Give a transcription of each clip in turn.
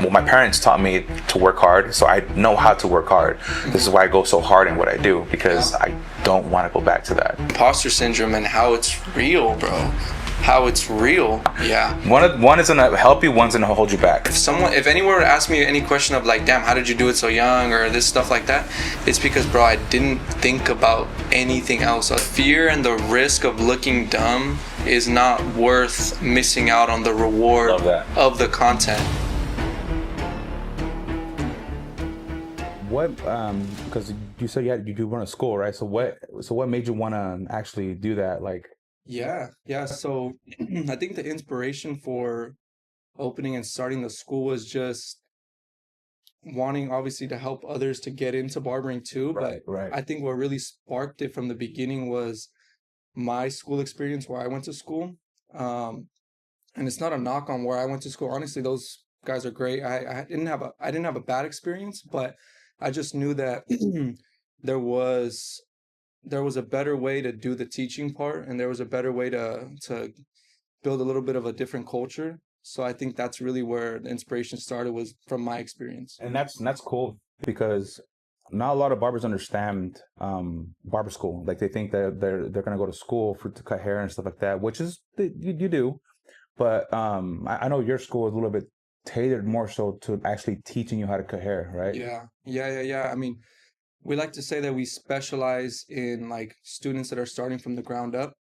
Well, my parents taught me to work hard, so I know how to work hard. This is why I go so hard in what I do, because I don't want to go back to that. Imposter syndrome and how it's real, bro. How it's real. Yeah. One is gonna help you, one's gonna hold you back. If anyone were to ask me any question of like, damn, how did you do it so young, or this stuff like that, it's because, bro, I didn't think about anything else. Fear and the risk of looking dumb is not worth missing out on the reward of the content. What, because you said you do run a school, right? So what made you want to actually do that? Like, Yeah. So I think the inspiration for opening and starting the school was just wanting, obviously, to help others to get into barbering too. Right. I think what really sparked it from the beginning was my school experience where I went to school. And it's not a knock on where I went to school. Honestly, those guys are great. I didn't have a bad experience, but I just knew that there was a better way to do the teaching part, and there was a better way to build a little bit of a different culture. So I think that's really where the inspiration started, was from my experience. And that's cool, because not a lot of barbers understand barber school. Like, they think that they're gonna go to school to cut hair and stuff like that, which is you do. But I know your school is a little bit tailored more so to actually teaching you how to cut hair, right? Yeah. I mean, we like to say that we specialize in like students that are starting from the ground up.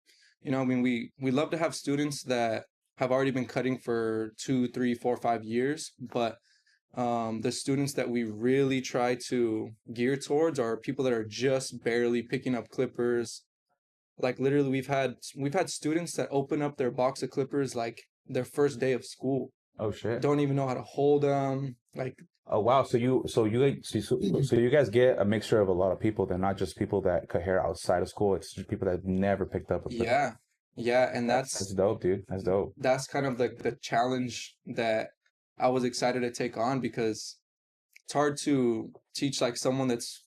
I mean, we love to have students that have already been cutting for 2, 3, 4, 5 years, but the students that we really try to gear towards are people that are just barely picking up clippers. Like, literally, we've had students that open up their box of clippers like their first day of school. Oh shit! Don't even know how to hold them. Like, oh wow! So you guys get a mixture of a lot of people. They're not just people that cut hair outside of school. It's just people that never picked up a clip. Yeah, and That's dope, dude. That's dope. That's kind of the challenge that I was excited to take on, because it's hard to teach like someone that's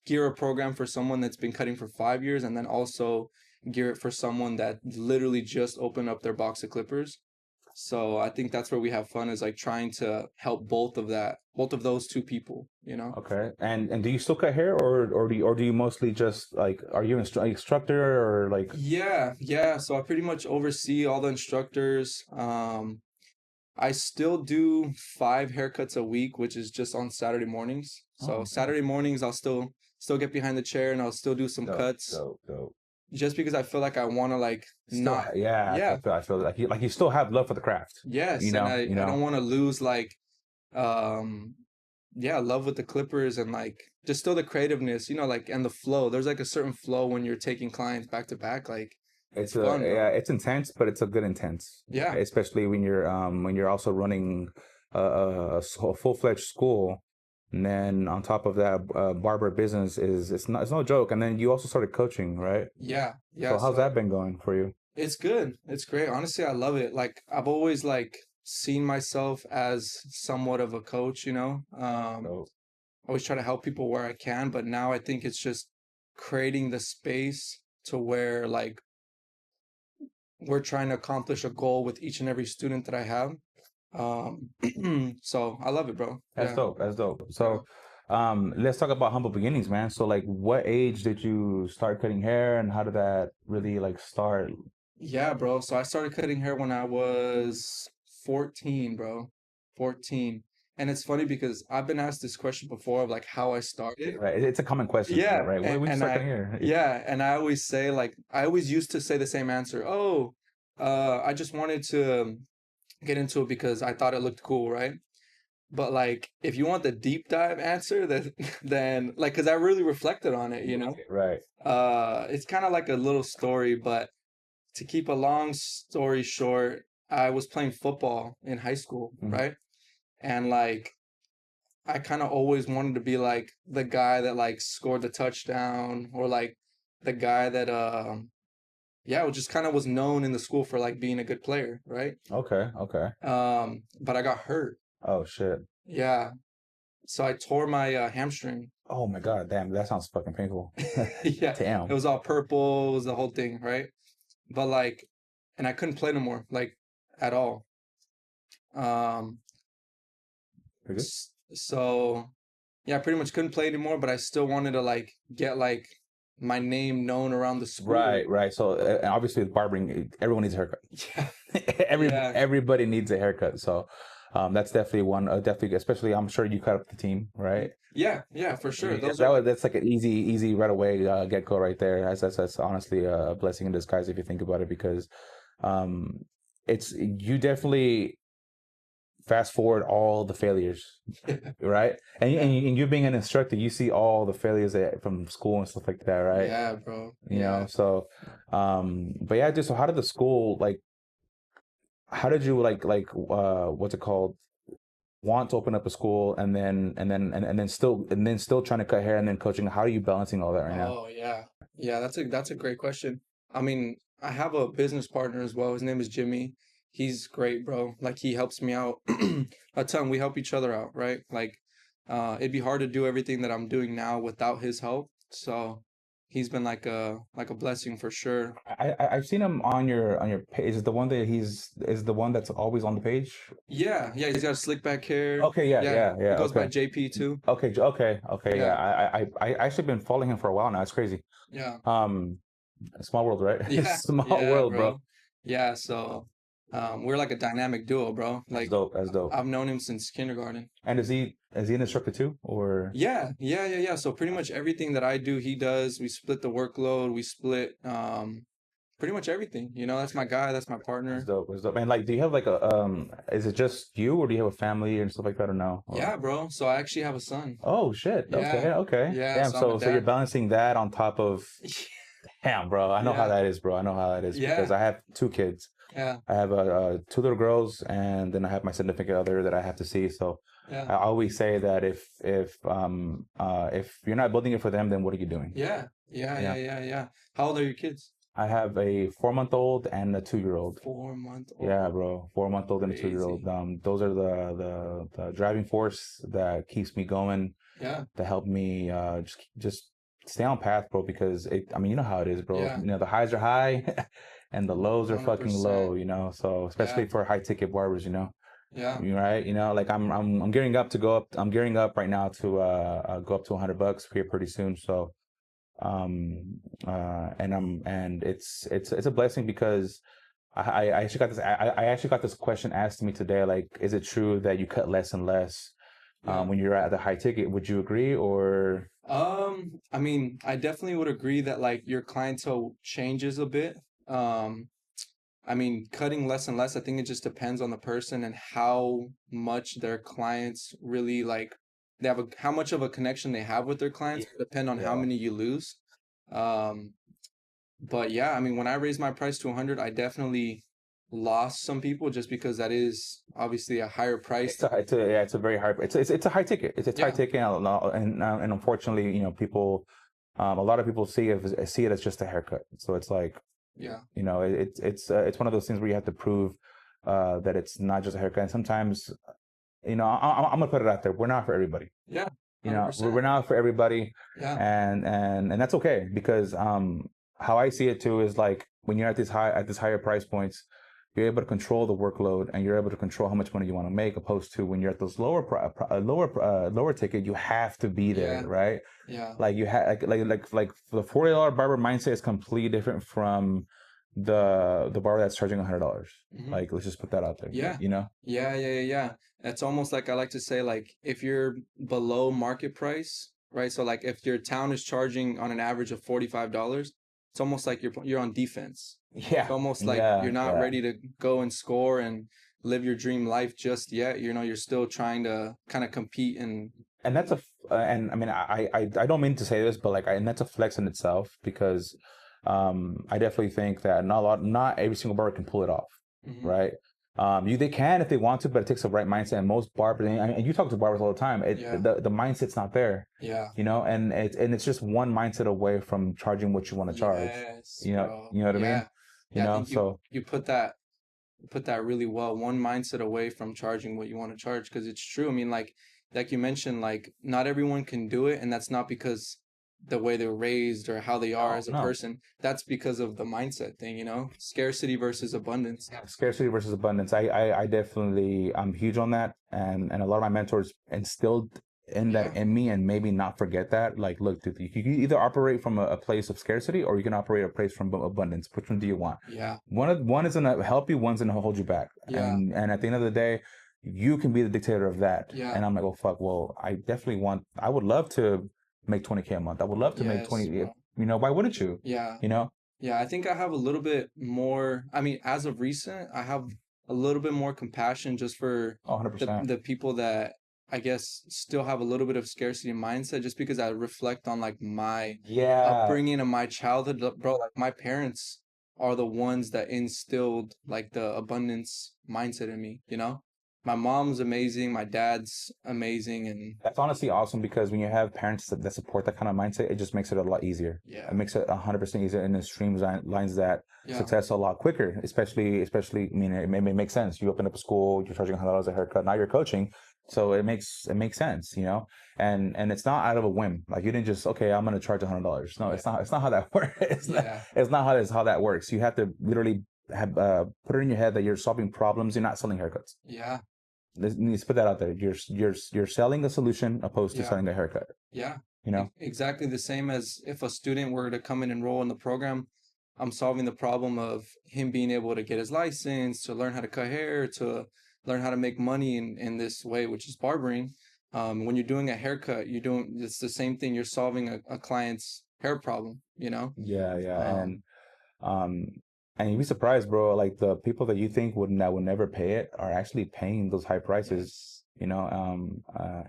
gear a program for someone that's been cutting for 5 years, and then also gear it for someone that literally just opened up their box of clippers. So I think that's where we have fun, is like trying to help both of those two people, Okay. And do you still cut hair, or do you mostly just, like, are you an instructor, or like? Yeah. So I pretty much oversee all the instructors. I still do 5 haircuts a week, which is just on Saturday mornings. So Saturday mornings, I'll still get behind the chair, and I'll still do some cuts. Dope. Just because I feel like I want to, like, not. Yeah. I feel like you still have love for the craft. Yes, and I don't want to lose, like, love with the clippers, and like just still the creativeness, like, and the flow. There's like a certain flow when you're taking clients back to back. Like, It's fun, bro. it's intense, but it's a good intense. Yeah. Especially when you're also running a full-fledged school, and then on top of that, barber business it's no joke. And then you also started coaching, right? Yeah. So how's that been going for you? It's good. It's great. Honestly, I love it. Like, I've always like seen myself as somewhat of a coach, always try to help people where I can, but now I think it's just creating the space to where, like, we're trying to accomplish a goal with each and every student that I have. So I love it, bro. That's dope. That's dope. So, let's talk about humble beginnings, man. So, like, what age did you start cutting hair, and how did that really, like, start? Yeah, bro. So I started cutting hair when I was 14, bro. 14. And it's funny because I've been asked this question before of like how I started. Right. It's a common question, Yeah, right? When we start cutting hair. yeah, and I always say, like, I always used to say the same answer. Oh, I just wanted to get into it because I thought it looked cool, right? But like, if you want the deep dive answer, then like, because I really reflected on it, Right. It's kind of like a little story, but to keep a long story short, I was playing football in high school, right? And like, I kind of always wanted to be like the guy that like scored the touchdown, or like the guy that just kind of was known in the school for like being a good player, right? Okay. But I got hurt. Oh shit. Yeah. So I tore my hamstring. Oh my God, damn, that sounds fucking painful. Yeah. Damn. It was all purple, it was the whole thing, right? But like, and I couldn't play no more, like, at all. You're good. So yeah, I pretty much couldn't play anymore, but I still wanted to like get like my name known around the school. Right, right. So obviously, with barbering, everyone needs a haircut. Yeah, yeah, Everybody needs a haircut. So that's definitely one. Definitely, especially I'm sure you cut up the team, right? yeah, yeah, for sure. Yeah, Those are like, that's like an easy right away get go right there. That's honestly a blessing in disguise if you think about it, because um, it's you definitely fast forward all the failures, right? And you being an instructor, you see all the failures from school and stuff like that, right? yeah, bro. You know, Yeah. so but yeah, just so how did the school like? How did you what's it called? Want to open up a school and then still trying to cut hair and then coaching. How are you balancing all that right now? Oh yeah. Yeah, that's a great question. I mean, I have a business partner as well. His name is Jimmy. He's great, bro. Like he helps me out a ton. We help each other out, right? Like it'd be hard to do everything that I'm doing now without his help. So he's been like a blessing for sure. I've seen him on your page. Is the one that is the one that's always on the page? Yeah, yeah, he's got slick back hair. Okay, yeah, Yeah, yeah, he yeah. goes by Okay, JP too. okay, yeah. Yeah, I actually been following him for a while now. It's crazy. yeah. Um, small world, right? Yeah, Small yeah, world, bro. bro. Yeah, so we're like a dynamic duo, bro. That's Like dope. That's dope. I've known him since kindergarten. And is he an instructor too, or Yeah, yeah, yeah, yeah. So pretty much everything that I do, he does. We split the workload. We split pretty much everything. You know, that's my guy, that's my that's partner. dope. That's dope. And like, do you have like a is it just you, or do you have a family and stuff like that, or no? Or Yeah, bro. So I actually have a son. oh shit. Okay, Yeah. okay. Yeah, Damn. so I'm a So you're dad. balancing that on top of damn, bro. I know how Yeah, that is, bro. I know how that is because yeah, I have two kids. yeah, I have two little girls, and then I have my significant other that I have to see. So yeah, I always say that if you're not building it for them, then what are you doing? yeah, yeah, Yeah. yeah, yeah, yeah. How old are your kids? I have a 4 month old and a 2 year old. 4 month Yeah, old. bro. 4 month old and a 2 year old. Crazy. Those are the driving force that keeps me going, Yeah, to help me just stay on path, bro. Because I mean, you know how it is, bro. yeah. You know, the highs are high and the lows are fucking 100%. low. You know, so Yeah, especially for high ticket barbers, you know, yeah. you right. You know, like I'm gearing up to go up. I'm gearing up right now to go up to $100 here pretty soon. So and it's a blessing because I actually got this I actually got this question asked to me today, like, is it true that you cut less and less Yeah. when you're at the high ticket? Would you agree, or I mean, I definitely would agree that like your clientele changes a bit. Um, I mean, cutting less and less, I think it just depends on the person and how much their clients really like they have how much of a connection they have with their clients yeah, will depend on how yeah. many you lose. Um, but yeah, I mean, when I raised my price to 100, I definitely lost some people just because that is obviously a higher price. It's a very high it's a high ticket. It's high Yeah, ticket, and unfortunately, you know, people a lot of people see it as just a haircut. So it's like, yeah, you know, it's one of those things where you have to prove that it's not just a haircut. And sometimes, you know, I'm gonna put it out there. We're not for everybody. yeah, You know, 100%. we're not for everybody, Yeah, and that's okay, because how I see it too is like when you're at this higher price points, you're able to control the workload and you're able to control how much money you want to make, opposed to when you're at those lower ticket, you have to be yeah, there, right? yeah. Like you have like the $40 barber mindset is completely different from the barber that's charging $100. Hmm. Like, let's just put that out there, Yeah. you know? Yeah, yeah, yeah, yeah. It's almost like I like to say, like, if you're below market price, right? So like if your town is charging on an average of $45, it's almost like you're on defense. It's Yeah, almost like you're yeah, not yeah. ready to go and score and live your dream life just yet. You know, you're still trying to kind of compete and And that's and I mean, I don't mean to say this, but like, and that's a flex in itself, because I definitely think that not every single barber can pull it off, Mhm. right? They can if they want to, but it takes the right mindset. And most barbers, and you talk to barbers all the time, Yeah, the mindset's not there, yeah. you know, and it's just one mindset away from charging what you want to charge, Yes, bro. you know what I mean, Yeah. you Yeah, I know, think you so you put that really well. One mindset away from charging what you want to charge, because it's true. I mean, like you mentioned, like not everyone can do it, and that's not because the way they were raised or how they are No, as a no. person. That's because of the mindset thing, you know, scarcity versus abundance. Scarcity versus abundance. I definitely, I'm huge on that, and a lot of my mentors instilled in that Yeah, in me, and maybe not forget that. Like, look, dude, you can either operate from a place of scarcity, or you can operate a place from abundance. Which one do you want? yeah, One is gonna help you, one's gonna hold you back, yeah, and at the end of the day, you can be the dictator of that. yeah. And I'm like, oh fuck, well, I definitely want. I would love to make 20K a month. I would love to make Yes, 20. bro. Why wouldn't you? Yeah. You know? Yeah, I think I have a little bit more. I mean, as of recent, I have a little bit more compassion just for Oh, the 100%. the people that I guess still have a little bit of scarcity mindset, just because I reflect on like my Yeah. upbringing and my childhood, bro. Like my parents are the ones that instilled like the abundance mindset in me, you know? My mom's amazing, my dad's amazing, and That's honestly awesome because when you have parents that support that kind of mindset, it just makes it a lot easier. yeah, It makes it 100% easier, and it streamlines that yeah, success a lot quicker. Especially, I mean, it makes sense. You open up a school, you're charging $100 a haircut. Now you're coaching, so it makes sense, you know. And it's not out of a whim. Like you didn't just, okay, I'm gonna charge $100. No, yeah, it's not how that works. yeah, It's not how that works. You have to literally have put it in your head that you're solving problems. You're not selling haircuts. yeah, Let's put that out there. You're selling a solution opposed to yeah. selling a haircut. Yeah, You know? exactly the same as if a student were to come and enroll in the program. I'm solving the problem of him being able to get his license, to learn how to cut hair, to learn how to make money in this way, which is barbering. When you're doing a haircut, it's the same thing. You're solving a client's hair problem, you know? Yeah, yeah, Um, um, and you'd be surprised, bro. Like the people that you think would never pay it are actually paying those high prices. yes. You know,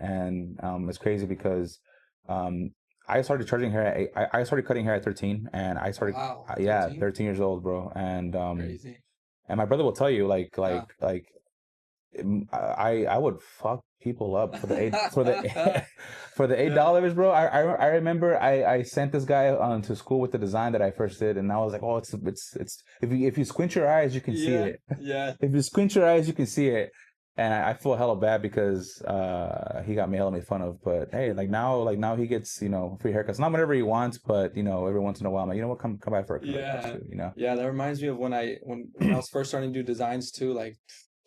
and it's crazy because um, I started charging hair at I started cutting hair at 13, and I started Wow, yeah, 13? 13 years old, bro. Crazy. And my brother will tell you Yeah. I would fuck people up for the eight for the for the $8, bro. I remember I sent this guy to school with the design that I first did, and I was like, oh, it's if you squint your eyes, you can see Yeah, it. yeah, If you squint your eyes, you can see it. And I feel hella bad because he got me hella made fun of. But hey, like now he gets free haircuts. Not whenever he wants, but every once in a while, I'm like, you know what, come by for a cut or yeah, two, you know. yeah. That reminds me of when I was first starting to do designs too, like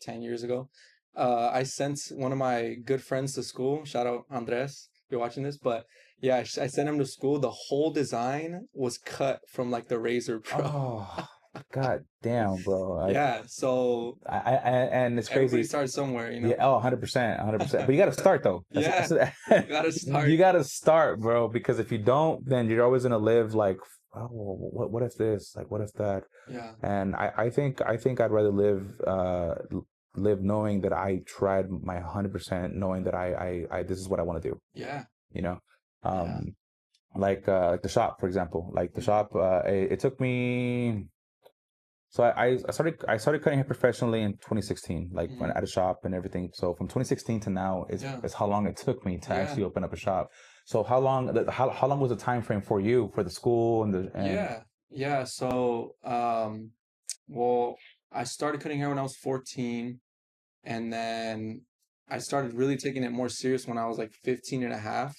10 years ago. I sent one of my good friends to school. Shout out Andres, if you're watching this. But yeah, I sent him to school. The whole design was cut from like the razor, bro. Oh, god damn, bro. Yeah, so And it's everybody crazy. starts somewhere, you Yeah, know? oh, 100%, 100%. But you got to start though. Yeah, you gotta You start. got to start, bro, because if you don't, then you're always gonna live like, oh, what if this? Like, what if that? Yeah, And I think I'd rather live knowing that I tried my 100%, knowing that I this is what I want to do, yeah, you know? yeah. Um, like the shop, for example. Like the Mhm, shop, it took me. So I started cutting hair professionally in 2016, like when mhm. at a shop and everything. So from 2016 to now Yeah, is how long it took me to yeah, actually open up a shop. So how long was the time frame for you for the school and yeah, yeah. So, well, I started cutting hair when I was 14. And then I started really taking it more serious when I was like 15 and a half.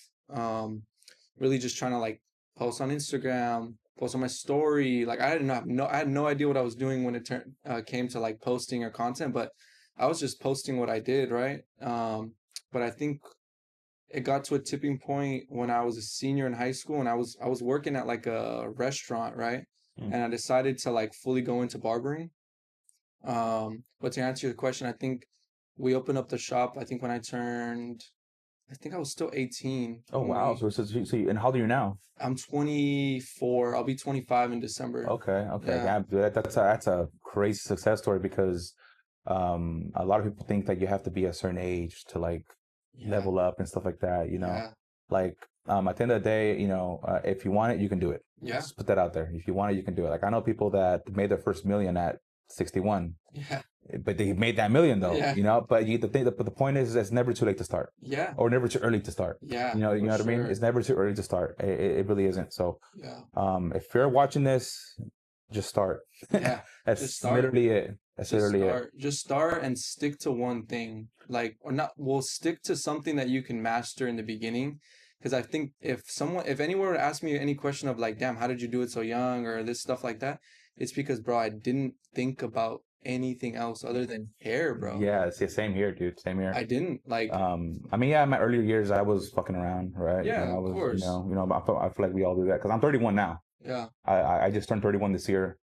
Really just trying to like post on Instagram, post on my story. Like I had no idea what I was doing when came to like posting or content, but I was just posting what I did, right? But I think it got to a tipping point when I was a senior in high school and I was working at like a restaurant, right? Mm. And I decided to like fully go into barbering. But to answer your question, I think we opened up the shop. I think when I think I was still 18 oh when wow, and how old are you now? I'm 24. I'll be 25 in December. Okay, Yeah, yeah, dude, that's a crazy success story because a lot of people think that you have to be a certain age to like yeah, level up and stuff like that, yeah, like at the end of the day, if you want it, you can do it. yeah, Just put that out there. If you want it, you can do it. Like I know people that made their first million at 61, yeah, but they made that million though, yeah, but the point is it's never too late to start yeah, or never too early to start. yeah, You for know what I mean? sure. It's never too early to start. It really isn't. So Yeah, if you're watching this, just start. yeah. Just That's start. literally it. That's literally it. Just start and stick to one thing. Like, or not, well, stick to something that you can master in the beginning. Because I think if anyone were to ask me any question of like, damn, how did you do it so young or this stuff like that, it's because, bro, I didn't think about anything else other than hair, bro. Yeah, it's the same here, dude. Same here. I didn't like, I mean, yeah, in my earlier years, I was fucking around, right? yeah, I of was, course. I feel like we all do that because I'm 31 now. Yeah, I just turned 31 this year.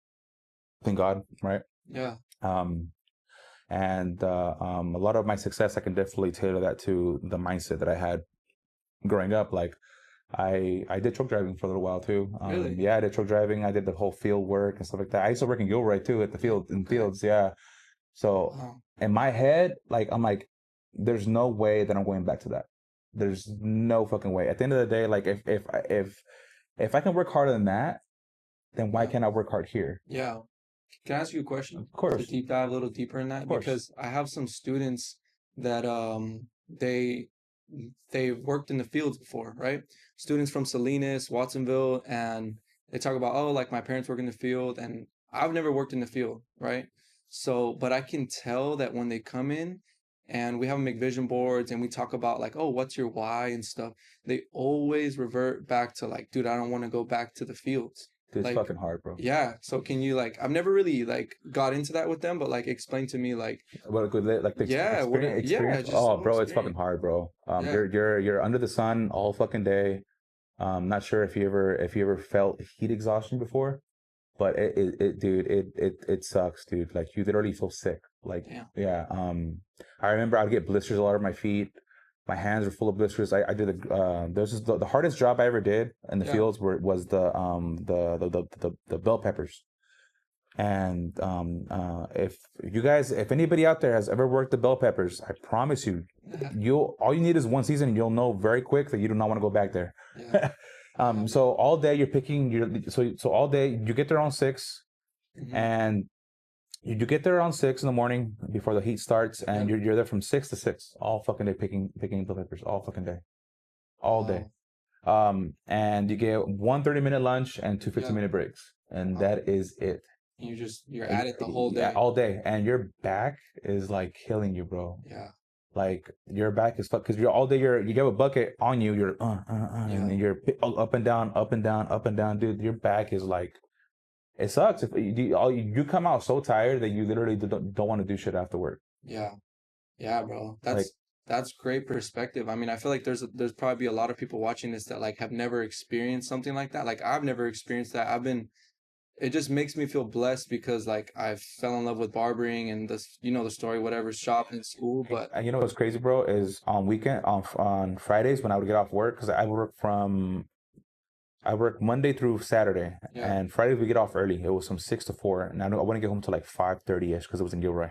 Thank God, right? yeah, Um, and a lot of my success, I can definitely tailor that to the mindset that I had growing up. Like, I did truck driving for a little while too. really? Yeah, I did truck driving. I did the whole field work and stuff like that. I used to work in Gilroy too at the Okay. fields. Yeah. So Wow. in my head, like I'm like, there's no way that I'm going back to that. There's no fucking way. At the end of the day, like if I can work harder than that, then why Yeah. can't I work hard here? Yeah. Can I ask you a question Of to course, deep dive a little deeper in that? of course. Because I have some students that they've worked in the fields before, right? Students from Salinas, Watsonville, and they talk about, oh, like my parents work in the field, and I've never worked in the field, right? So, but I can tell that when they come in and we have them make vision boards and we talk about like, oh, what's your why and stuff, they always revert back to like, dude, I don't want to go back to the fields. Dude, it's Like, fucking hard, bro. yeah. So can you like, I've never really like got into that with them, but like explain to me like, What a good like the yeah, what it, yeah, experience. just Oh, more bro, it's fucking experience. hard, bro. Yeah. You're under the sun all fucking day. Not sure if you ever felt heat exhaustion before, but dude, it sucks, dude. Like you literally feel sick. Like, Damn. yeah. I remember I'd get blisters all over my feet. My hands were full of blisters. I did there's just the hardest job I ever did in the Yeah. fields was the bell peppers. And if anybody out there has ever worked the bell peppers, I promise you, all you need is one season, and you'll know very quick that you do not want to go back there. Yeah. So all day you're picking so all day you get there around 6, Mhm. and you get there around 6 in the morning before the heat starts, and Yeah. you're there from 6 to 6 all fucking day picking bell peppers all fucking day, all day. Wow. And you get one 30-minute lunch and two Yeah. 15-minute breaks, and Wow. that is it. You're at it the whole Yeah, day. all day, and your back is like killing you, bro. Yeah. Like your back is fucked because you're all day. You have a bucket on you. You're Yeah. and you're up and down, up and down, up and down, dude. Your back is like, it sucks. If you come out so tired that you literally don't want to do shit after work. Yeah. Yeah, bro. Like, That's great perspective. I mean, I feel like there's probably a lot of people watching this that like have never experienced something like that. Like I've never experienced that. It just makes me feel blessed because like I fell in love with barbering and this, the story, whatever, shop in school. But and you know what's crazy, bro, is on Fridays when I would get off work because I work Monday through Saturday, yeah, and Fridays we get off early. It was from 6 to 4, and I wouldn't get home till like 5:30 ish because it was in Gilroy,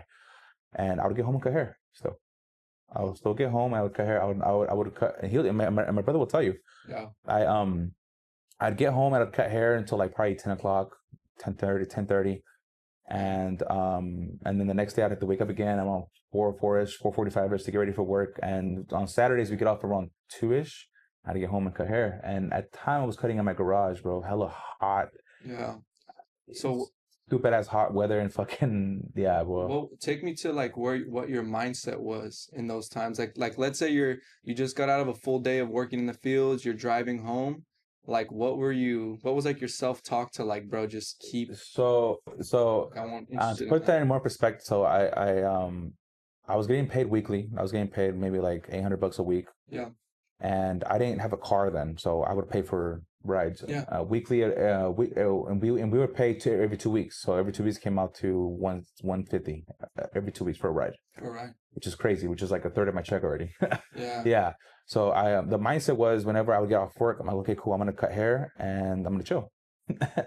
and I would get home and cut hair. Still, I would still get home. I would cut hair. I would cut. And my brother will tell you. yeah, I'd get home and I'd cut hair until like probably 10 o'clock, 10:30, and then the next day I'd have to wake up again. I'm on 4:ish, 4:45ish to get ready for work. And on Saturdays we get off around 2ish. I had to get home and cut hair. And at the time I was cutting in my garage, bro. Hella hot. yeah. So Stupid ass hot weather and fucking yeah, bro. well, take me to like what your mindset was in those times. Like let's say you just got out of a full day of working in the fields, you're driving home. Like what was like your self-talk to like, bro, just keep So I want to interested in put that. that in more perspective, so I was getting paid weekly. I was getting paid maybe like $800 a week. Yeah, And I didn't have a car then, so I would pay for rides yeah, weekly. And we would pay every 2 weeks. So every 2 weeks came out to 150 every 2 weeks for a ride, all right. which is crazy. Which is like a third of my check already. Yeah, Yeah. So the mindset was whenever I would get off work, I'm like, okay, cool. I'm gonna cut hair and I'm gonna chill.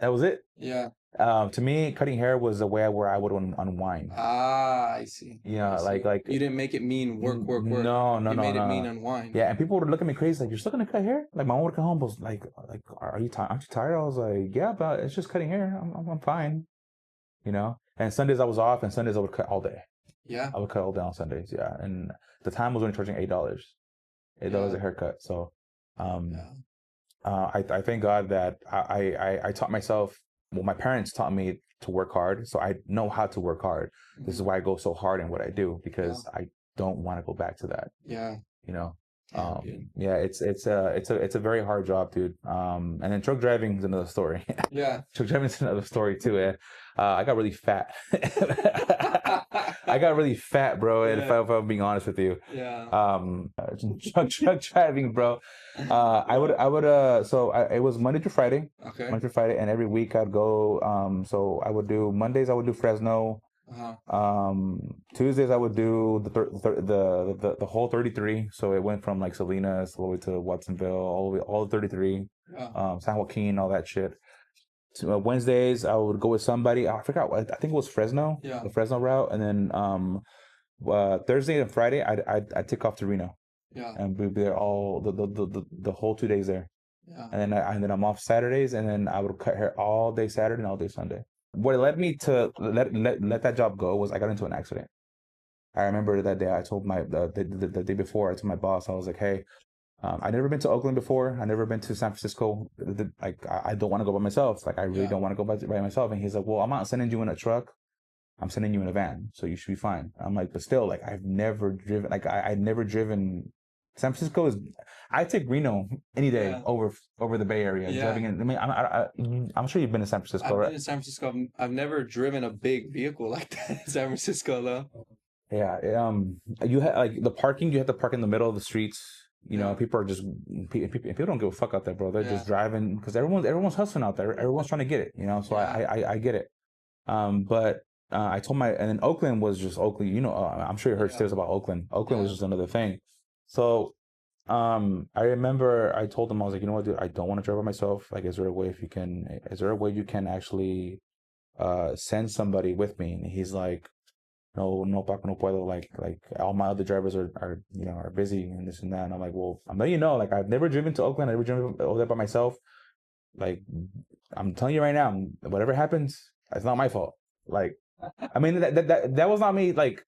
That was it. yeah. To me, cutting hair was a way where I would unwind. Ah, I see. Yeah, I see. like You didn't make it mean work, work, work. no, no, You no, made it no, mean no. unwind. Yeah, and people would look at me crazy, like, you're still gonna cut hair? Like, my mom would come home, was like, are you tired? Aren't you tired? I was like, yeah, but it's just cutting hair. I'm fine, you know. And Sundays I was off, and Sundays I would cut all day. Yeah, I would cut all day on Sundays, yeah. And the time was only charging $8, $8 yeah, a haircut. So, um, yeah, I thank God that I taught myself. Well, my parents taught me to work hard, so I know how to work hard. This is mhm, why I go so hard in what I do yeah, because I don't want to go back to that. yeah. You know. Damn, dude. Yeah, it's a very hard job, dude. And then truck driving is another story. Yeah. Truck driving is another story too. I got really fat. I got really fat, bro. And Yeah. if I'm being honest with you, Yeah. truck driving, bro. It was Monday to Friday, Okay. Monday to Friday, and every week I'd go. So I would do Mondays. I would do Fresno. Tuesdays I would do the whole 33. So it went from like Salinas all the way to Watsonville, all the 33, Yeah. San Joaquin, all that shit. So, Wednesdays I would go with somebody. I forgot what I think it was Fresno, Yeah. the Fresno route, and then Thursday and Friday I'd take off to Reno Yeah. and we'd be there all the whole 2 days there. Yeah. And then I'm off Saturdays, and then I would cut hair all day Saturday and all day Sunday. What led me to let that job go was I got into an accident. I remember that day. I told the day before. I told my boss. I was like, "Hey, I never been to Oakland before. I never been to San Francisco. Like, I don't want to go by myself. Like, I really don't want to go by myself." And he's like, "Well, I'm not sending you in a truck. I'm sending you in a van, so you should be fine." I'm like, "But still, like, I've never driven. Like, I'd never driven. San Francisco is. I take Reno any day over the Bay Area. Yeah. Driving in. I mean, I'm sure you've been to San Francisco, I've right? been in San Francisco. I've never driven a big vehicle like that in San Francisco, though. Yeah. You have like the parking. You have to park in the middle of the streets. You know, Yeah. people are just people don't give a fuck out there, bro. They're just driving because everyone's hustling out there. Everyone's trying to get it. You know, so I get it. But I told and then Oakland was just Oakland. You know, I'm sure you heard stories about Oakland. Oakland was just another thing. So I remember I told him, I was like, "You know what, dude, I don't want to drive by myself. Like, is there a way you can actually send somebody with me?" And he's like, "No, no, Paco, no puedo. Like all my other drivers are busy and this and that." And I'm like, "Well, I'm letting you know, like I've never driven to Oakland. I've never driven over there by myself. Like, I'm telling you right now, whatever happens, it's not my fault. Like, I mean, that was not me like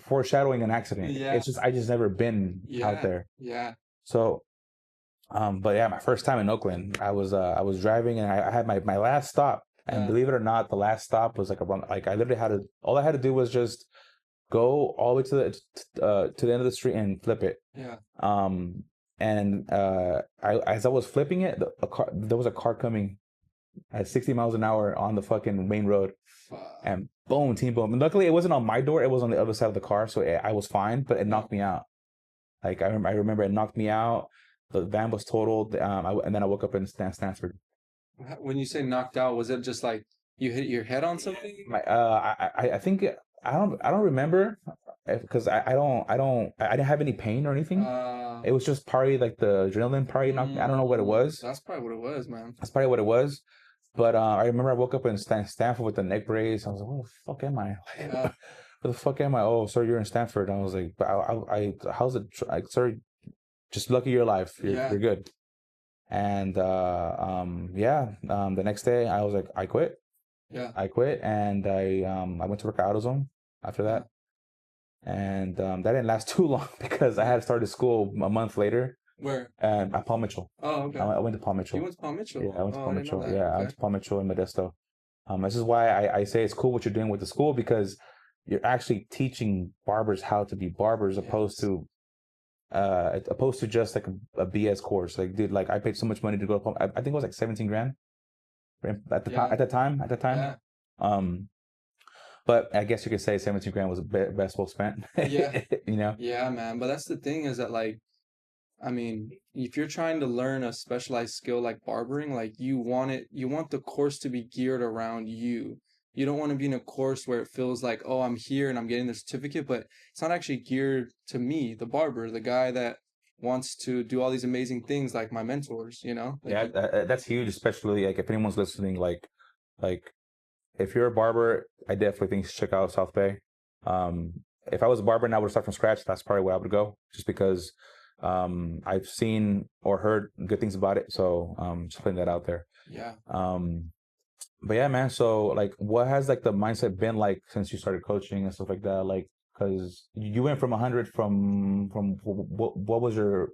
foreshadowing an accident. Yeah. It's just I just never been out there. Yeah. So, but yeah, my first time in Oakland, I was driving and I had my last stop. And believe it or not, the last stop was like I literally all I had to do was just go all the way to the end of the street and flip it. Yeah. And as I was flipping it, there was a car coming at 60 miles an hour on the fucking main road, and boom, team boom. And luckily, it wasn't on my door; it was on the other side of the car, so I was fine. But it knocked me out. Like I remember it knocked me out. The van was totaled, and then I woke up in Stanford. When you say knocked out, was it just like you hit your head on something? I think I don't remember because I didn't have any pain or anything. It was just probably like the adrenaline probably knocked me. I don't know what it was. That's probably what it was, man. That's probably what it was. But I remember I woke up in Stanford with the neck brace. I was like, "Where the fuck am I? Where the fuck am I? Oh, sir, you're in Stanford." And I was like, "But how's it? Like, sir, just lucky you're alive. You're good." And the next day I was like, I quit. Yeah. I quit, and I went to work at AutoZone after that. And that didn't last too long because I had started school a month later. Where? At Paul Mitchell. Oh, okay. I went to Paul Mitchell. You went to Paul Mitchell? Yeah, I went to Paul Mitchell. I I went to Paul Mitchell in Modesto. This is why I say it's cool what you're doing with the school, because you're actually teaching barbers how to be barbers, opposed to just like a BS course. Like, dude, like I paid so much money to go to I think it was like 17 grand at the time. Yeah. But I guess you could say 17 grand was best well spent. Yeah. You know? Yeah, man. But that's the thing, is that, like, I mean, if you're trying to learn a specialized skill like barbering, like you want the course to be geared around you. You don't want to be in a course where it feels like, oh, I'm here and I'm getting the certificate, but it's not actually geared to me, the barber, the guy that wants to do all these amazing things, like my mentors, you know? Like, that's huge, especially like if anyone's listening, like if you're a barber, I definitely think you should check out South Bay. If I was a barber and I would start from scratch, that's probably where I would go, just because I've seen or heard good things about it. So just putting that out there. Yeah. But yeah, man. So like, what has like the mindset been like since you started coaching and stuff like that? Like, because you went from 100 from what was your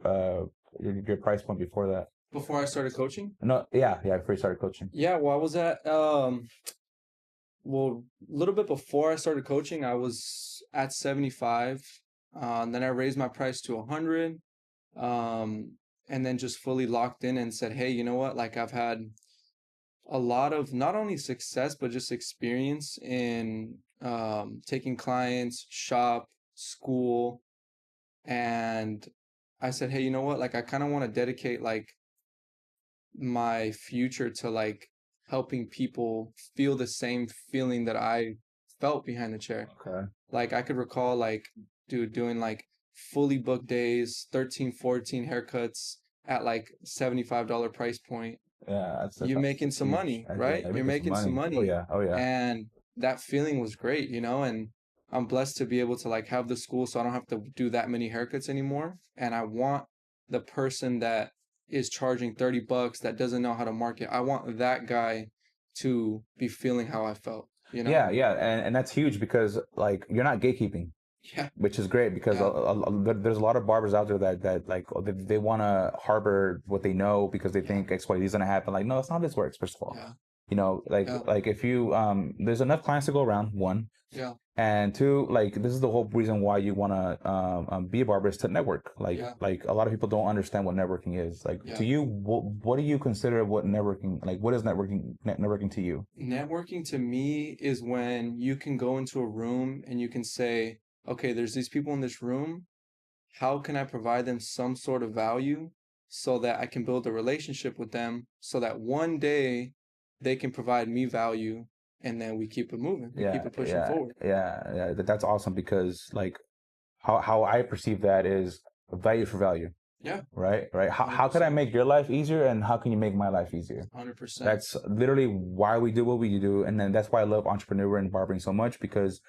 price point before that? Before I started coaching? No, yeah, before you started coaching. Yeah, well, I was at well, a little bit before I started coaching, I was at 75. And then I raised my price to 100. And then just fully locked in and said, hey, you know what? Like I've had a lot of not only success but just experience in taking clients, shop, school, and I said, hey, you know what? Like I kind of want to dedicate like my future to like helping people feel the same feeling that I felt behind the chair. Okay. Like I could recall like dude doing like fully booked days, 13, 14 haircuts at like $75 price point. Yeah, You're making that's some huge. money, right? Yeah, You're making some making some money. Oh money. yeah, oh yeah. And that feeling was great, you know, and I'm blessed to be able to like have the school so I don't have to do that many haircuts anymore. And I want the person that is charging $30 that doesn't know how to market. I want that guy to be feeling how I felt, you know? Yeah, yeah, and that's huge because like you're not gatekeeping, Yeah. which is great because Yeah. there's a lot of barbers out there that like they want to harbor what they know because they Yeah. think XYZ is gonna happen. Like, no, that's not how this works. First of all, Yeah. you know, Yeah. like if you there's enough clients to go around. One, Yeah. and two, like this is the whole reason why you want to be a barber is to network. Yeah. Like a lot of people don't understand what networking is. Like Yeah. to you, what do you consider what networking? Like what is networking to you? Networking to me is when you can go into a room and you can say, okay, there's these people in this room. How can I provide them some sort of value so that I can build a relationship with them so that one day they can provide me value and then we keep it moving. We Yeah, keep it pushing yeah, forward. yeah. That's awesome because like how I perceive that is value for value, Yeah, right? How can I 100%. make your life easier and how can you make my life easier? 100%. That's literally why we do what we do, and then that's why I love entrepreneur and barbering so much because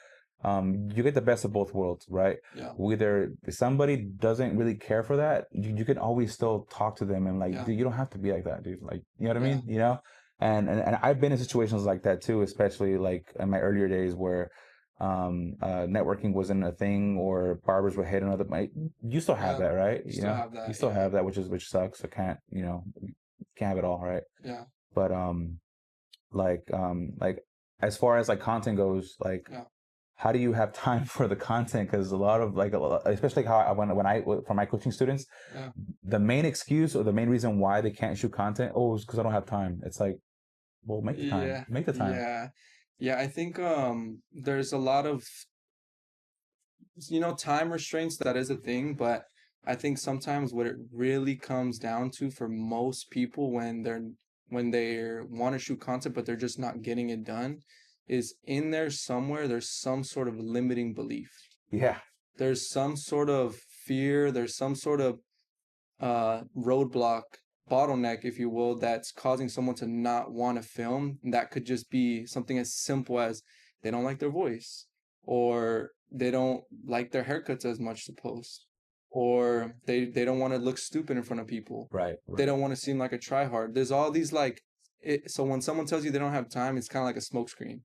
you get the best of both worlds, right? Yeah. Whether somebody doesn't really care for that, you can always still talk to them and like, Yeah. dude, you don't have to be like that, dude. Like, you know what I Yeah. mean? You know? And I've been in situations like that too, especially like in my earlier days where networking wasn't a thing or barbers were hitting other you still have Yeah. that, right? You You still know, have that. you still Yeah. have that, which sucks. I can't, you know, can't have it all, right? Yeah. But like as far as like content goes, like Yeah. how do you have time for the content? Because a lot of like, especially how when I for my coaching students, Yeah. the main excuse or the main reason why they can't shoot content, oh, is because I don't have time. It's like, well, make the time, Yeah. make the time. Yeah. Yeah. I think there's a lot of time restraints, that is a thing, but I think sometimes what it really comes down to for most people when they want to shoot content but they're just not getting it done is in there somewhere there's some sort of limiting belief. Yeah, There's some sort of fear, there's some sort of roadblock, bottleneck, if you will, that's causing someone to not want to film. And that could just be something as simple as they don't like their voice, or they don't like their haircuts as much to post, or they don't want to look stupid in front of people. right. They don't want to seem like a tryhard. There's all these so when someone tells you they don't have time, it's kind of like a smokescreen.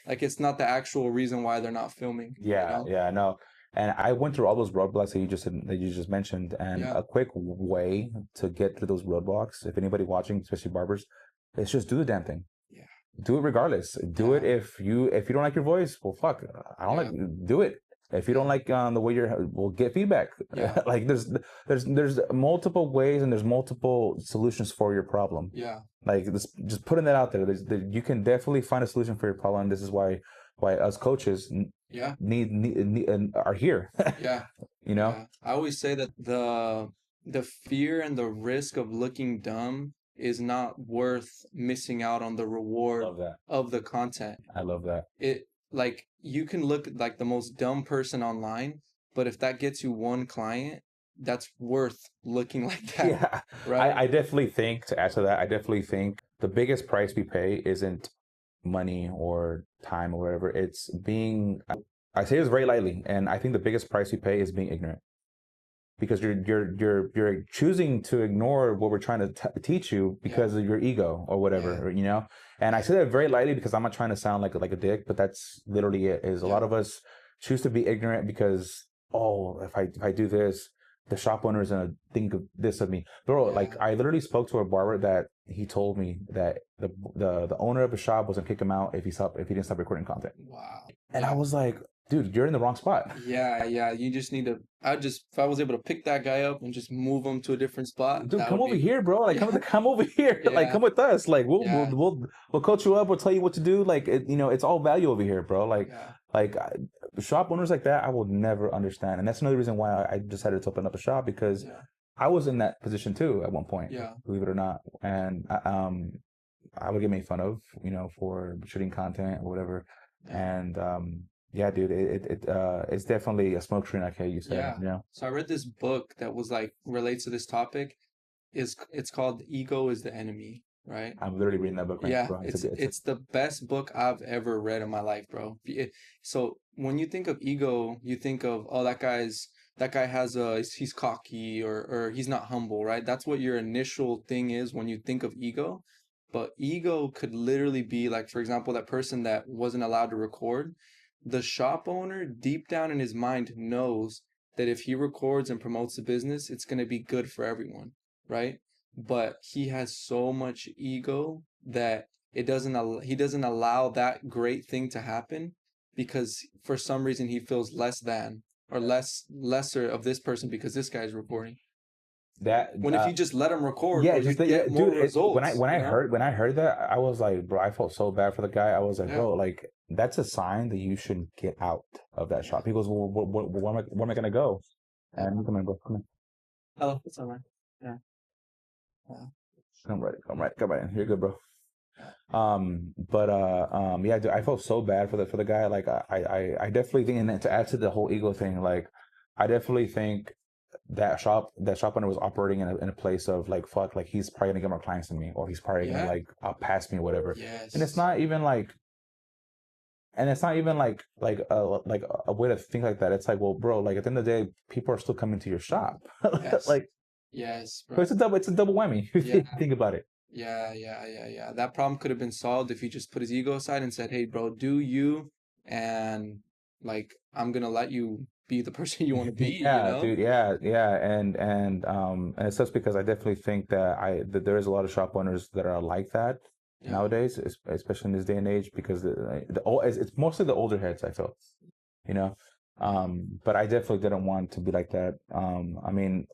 Like it's not the actual reason why they're not filming. Yeah, yeah, no. And I went through all those roadblocks that you just mentioned, and Yeah. a quick way to get through those roadblocks, if anybody watching, especially barbers, is just do the damn thing. Yeah. Do it regardless. Do it Yeah. if you don't like your voice, well, fuck, I don't like. Do it. If you don't like the way you're, well, get feedback. Yeah. Like there's multiple ways and there's multiple solutions for your problem. Yeah. Like just putting that out there. You can definitely find a solution for your problem. This is why us coaches Yeah. need are here. Yeah. You know? Yeah. I always say that the fear and the risk of looking dumb is not worth missing out on the reward Love that. of the content. I love that. It like you can look like the most dumb person online, but if that gets you one client, that's worth looking like that. Yeah. Right? I definitely think to add to that, I definitely think the biggest price we pay isn't money or time or whatever. It's being I say this very lightly, and I think the biggest price we pay is being ignorant. Because you're choosing to ignore what we're trying to teach you because of your ego or whatever, you know. And I say that very lightly because I'm not trying to sound like a dick, but that's literally it. Is a lot of us choose to be ignorant because if I do this, the shop owner is gonna think of this of me, bro. Like I literally spoke to a barber that he told me that the owner of the shop was gonna kick him out if he didn't stop recording content. Wow. And I was like, dude, you're in the wrong spot. Yeah, yeah. You just need to. If I was able to pick that guy up and just move him to a different spot, Dude, that come would over be. here, bro. Like, Yeah, come over here. Like, yeah, come with us. Like, yeah, we'll coach you up. We'll tell you what to do. Like, it's all value over here, bro. yeah, Like shop owners like that, I will never understand. And that's another reason why I decided to open up a shop, because yeah, I was in that position too at one point, yeah, believe it or not. And I would get made fun of, for shooting content or whatever. yeah, And yeah, dude, it's definitely a smoke screen, like how you said, yeah. So I read this book that was like relates to this topic. It's called Ego is the Enemy, right? I'm literally reading that book right now, Yeah, bro. it's the best book I've ever read in my life, bro. So when you think of ego, you think of, oh, that guy has he's cocky, or he's not humble, right? That's what your initial thing is when you think of ego. But ego could literally be like, for example, that person that wasn't allowed to record. The shop owner, deep down in his mind, knows that if he records and promotes the business, it's going to be good for everyone, right? But he has so much ego that he doesn't allow that great thing to happen, because for some reason he feels less than, or lesser of this person because this guy's recording. that When if you just let him record, Yeah, bro, just you'd get more dude. results, you know? When I heard that, I was like, bro, I felt so bad for the guy. I was like, Yeah. bro, like that's a sign that you should get out of that shop. He goes, well, where am I gonna go? Yeah. And come on, bro, come on, Oh, it's all right. Yeah. Yeah. come right in. You're good, bro. Yeah, dude, I felt so bad for the guy. Like, I definitely think, and then to add to the whole ego thing, like, I definitely think that shop owner was operating in a place of like, fuck, like he's probably gonna get more clients than me, or he's probably gonna Yeah. like pass me or whatever. And it's Yes. not even like, like a way to think like that. It's like, well, bro, like at the end of the day, people are still coming to your shop. Yes. Like, Yes, so bro. it's a double whammy if you Yeah. think about it. Yeah, yeah, yeah, yeah. That problem could have been solved if he just put his ego aside and said, "Hey, bro, do you?" And like, I'm gonna let you be the person you want to be, you Yeah, know? dude. Yeah, yeah, and it's just because I definitely think that there is a lot of shop owners that are like that Yeah, nowadays, especially in this day and age, because it's mostly the older heads, I feel, you know. But I definitely didn't want to be like that. I mean,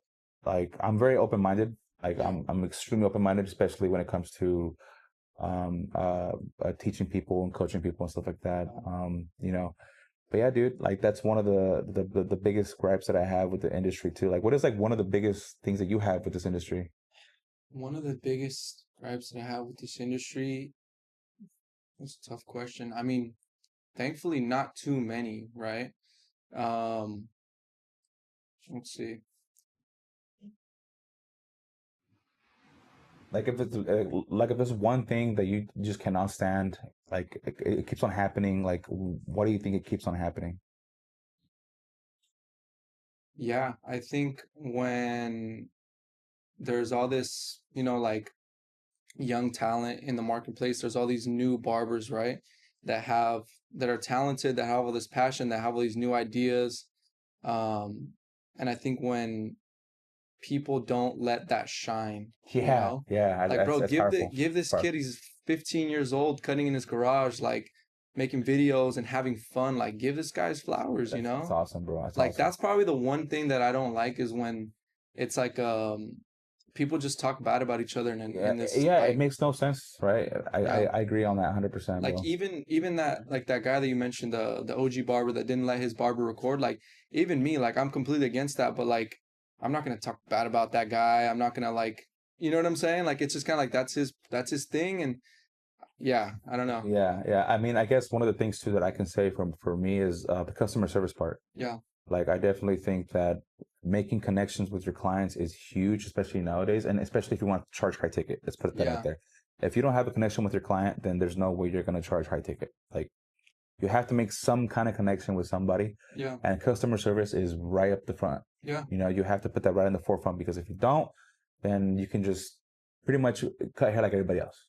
like I'm very open-minded. Like yeah, I'm extremely open-minded, especially when it comes to teaching people and coaching people and stuff like that. But yeah, dude, like that's one of the biggest gripes that I have with the industry too. Like, what is like one of the biggest things that you have with this industry? one of the biggest gripes that I have with this industry, that's a tough question. I mean, thankfully, not too many, right? Um, let's see. Like if there's one thing that you just cannot stand, like it keeps on happening. Like, what do you think it keeps on happening? Yeah, I think when there's all this, like young talent in the marketplace, there's all these new barbers, right? That have that are talented, that have all this passion, that have all these new ideas. Um, and I think when people don't let that shine, Yeah, yeah, like, bro, that's powerful. give this kid, Powerful. he's 15 years old, cutting in his garage, like making videos and having fun. Like, give this guy's flowers, That's awesome, bro. That's like awesome. that's probably the one thing that I don't like, is when it's like people just talk bad about each other, Yeah, in this, yeah, it like, makes no sense, right? yeah, I agree on that 100%, like bro. even that, like that guy that you mentioned, the OG barber that didn't let his barber record, like, even me, like, I'm completely against that, but like, I'm not gonna talk bad about that guy. I'm not gonna, like, you know what I'm saying? Like, it's just kind of like that's his thing, and yeah, I don't know. Yeah, yeah. I mean, I guess one of the things too that I can say for me is the customer service part. Yeah, Like, I definitely think that making connections with your clients is huge, especially nowadays, and especially if you want to charge high ticket. Let's put that out yeah, there. If you don't have a connection with your client, then there's no way you're going to charge high ticket. Like, you have to make some kind of connection with somebody, yeah, and customer service is right up the front. yeah. You have to put that right in the forefront, because if you don't, then you can just pretty much cut hair like everybody else.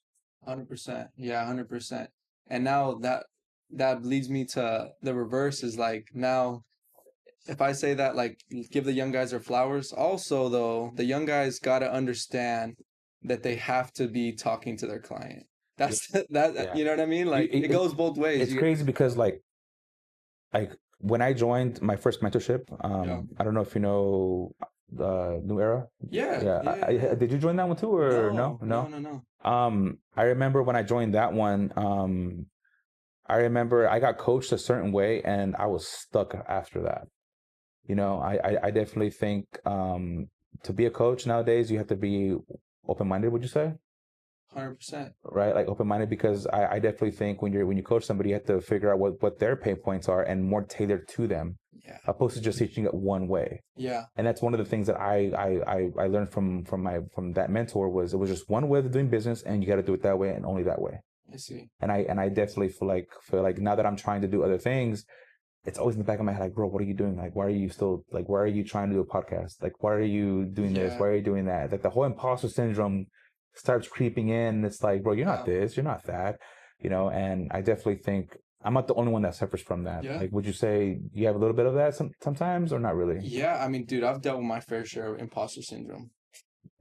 100%. Yeah, 100%. And now that leads me to the reverse, is like, now if I say that, like, give the young guys their flowers, also though, the young guys got to understand that they have to be talking to their client. Yeah. That's that, Yeah. you know what I mean? Like, it goes both ways. It's crazy because like when I joined my first mentorship, Yeah. I don't know if you know New Era. Yeah. Yeah, Yeah. Yeah. did you join that one too, or no? No. No. No. No. I remember when I joined that one. I remember I got coached a certain way, and I was stuck after that. I definitely think to be a coach nowadays, you have to be open-minded. Would you say? 100%. Right, like open-minded, because I definitely think when you coach somebody, you have to figure out what their pain points are and more tailored to them, Yeah. opposed to just teaching it one way. Yeah. And that's one of the things that I learned from that mentor, was it was just one way of doing business, and you got to do it that way and only that way. I see. And I definitely feel like now that I'm trying to do other things, it's always in the back of my head, like, bro, what are you doing? Like, why are you still, like, why are you trying to do a podcast? Like, why are you doing this? Yeah. Why are you doing that? Like, the whole imposter syndrome starts creeping in. It's like, bro, you're not this, you're not that, and I definitely think I'm not the only one that suffers from that. Yeah. Like, would you say you have a little bit of that sometimes, or not really? Yeah. I mean, dude, I've dealt with my fair share of imposter syndrome.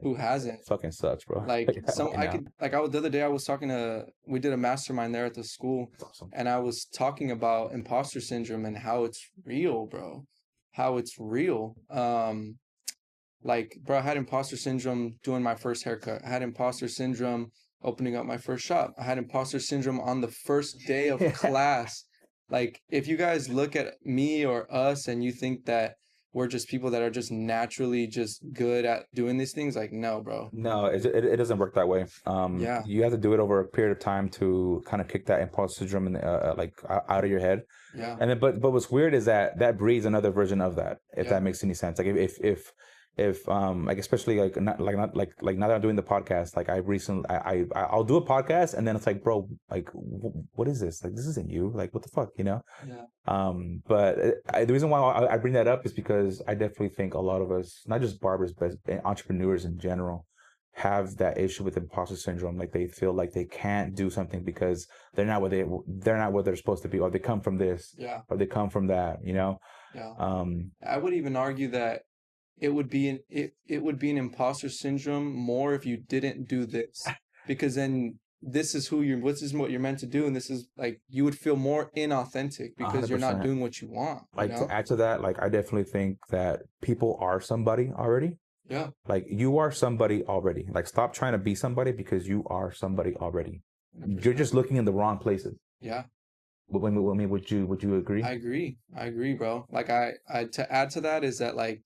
Who hasn't? Fucking sucks, bro. Like Right now. the other day I was talking we did a mastermind there at the school, That's awesome. and I was talking about imposter syndrome and how it's real, bro. How it's real. Like, bro, I had imposter syndrome doing my first haircut. I had imposter syndrome opening up my first shop. I had imposter syndrome on the first day of class. Like, if you guys look at me or us and you think that we're just people that are just naturally just good at doing these things, like, no, bro. No, it doesn't work that way. Yeah. You have to do it over a period of time to kind of kick that imposter syndrome out of your head. Yeah. And then, but what's weird is that breeds another version of that, if Yeah. that makes any sense. Like, if like, especially like not now that I'm doing the podcast, like I'll do a podcast, and then it's like, bro, like, what is this? Like, this isn't you. Like, what the fuck, Yeah. But the reason why I bring that up is because I definitely think a lot of us, not just barbers, but entrepreneurs in general, have that issue with imposter syndrome. Like, they feel like they can't do something because they're not what they're supposed to be, or they come from this, Yeah. or they come from that. Yeah. I would even argue that it would be an imposter syndrome more if you didn't do this, because then this is what you're meant to do, and this is, like, you would feel more inauthentic because you're not 100%. doing what you want. Like, to add to that, like, I definitely think that people are somebody already. Yeah. Like, you are somebody already. Like, stop trying to be somebody, because you are somebody already. 100%. You're just looking in the wrong places. Yeah. Would you agree? I agree, bro. Like, I to add to that is that, like,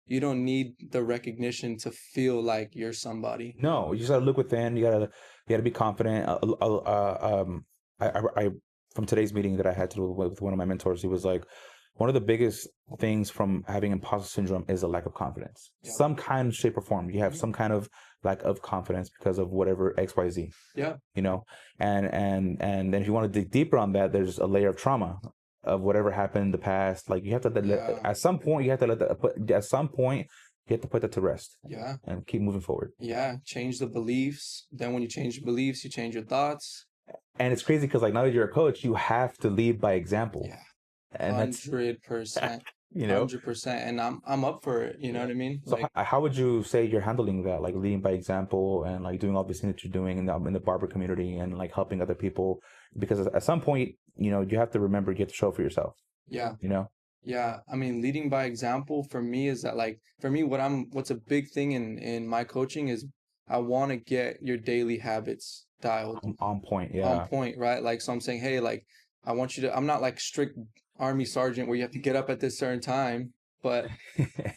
you don't need the recognition to feel like you're somebody. No, you just gotta look within. You gotta be confident. I from today's meeting that I had to do with one of my mentors, he was like, one of the biggest things from having imposter syndrome is a lack of confidence. Yeah. Some kind of shape or form. You have some kind of lack of confidence because of whatever XYZ. Yeah. And then if you want to dig deeper on that, there's a layer of trauma of whatever happened in the past. Like, you have to at some point you have to put that to rest. Yeah. And keep moving forward. Yeah. Change the beliefs. Then when you change the beliefs, you change your thoughts. And it's crazy because, like, now that you're a coach, you have to lead by example. Yeah. And 100%. 100%. And I'm up for it. You know what I mean? So like, how would you say you're handling that, like leading by example and like doing all these things that you're doing in the barber community and like helping other people? Because at some point, you have to remember, you have to show for yourself. Yeah. Yeah. I mean, leading by example for me is that, like, for me, what's a big thing in my coaching is I want to get your daily habits dialed on point. Yeah. on point, right? Like, so I'm saying, hey, like, I want you to, I'm not like strict army sergeant where you have to get up at this certain time, but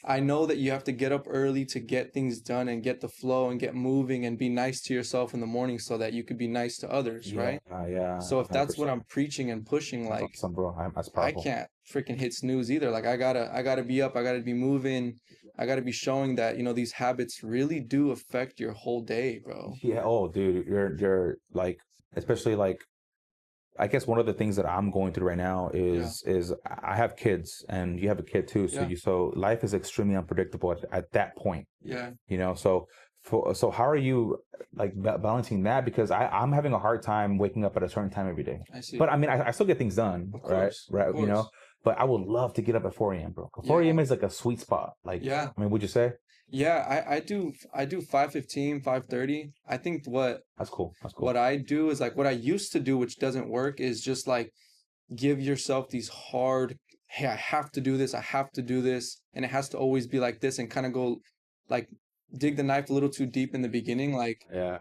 I know that you have to get up early to get things done and get the flow and get moving and be nice to yourself in the morning so that you could be nice to others, right? Yeah. So if that's what 100%. I'm preaching and pushing, like, That's awesome, bro. That's I powerful. can't freaking hit snooze either. Like, I gotta be up. I gotta be moving. I gotta be showing that, these habits really do affect your whole day, bro. Yeah. Oh, dude, you're like, especially like, I guess one of the things that I'm going through right now is I have kids, and you have a kid too. So Yeah. so life is extremely unpredictable at that point. Yeah. So how are you like balancing that? Because I'm having a hard time waking up at a certain time every day. I see. But I mean, I still get things done, Of course, right? of course. But I would love to get up at 4 a.m., bro. 4 a.m. is like a sweet spot. Like, Yeah. I mean, would you say? Yeah, I do 5:15, 5:30. I think That's cool. what I do is, like, what I used to do, which doesn't work, is just like give yourself these hard, hey, I have to do this, I have to do this, and it has to always be like this, and kind of go like dig the knife a little too deep in the beginning. Like, Yeah.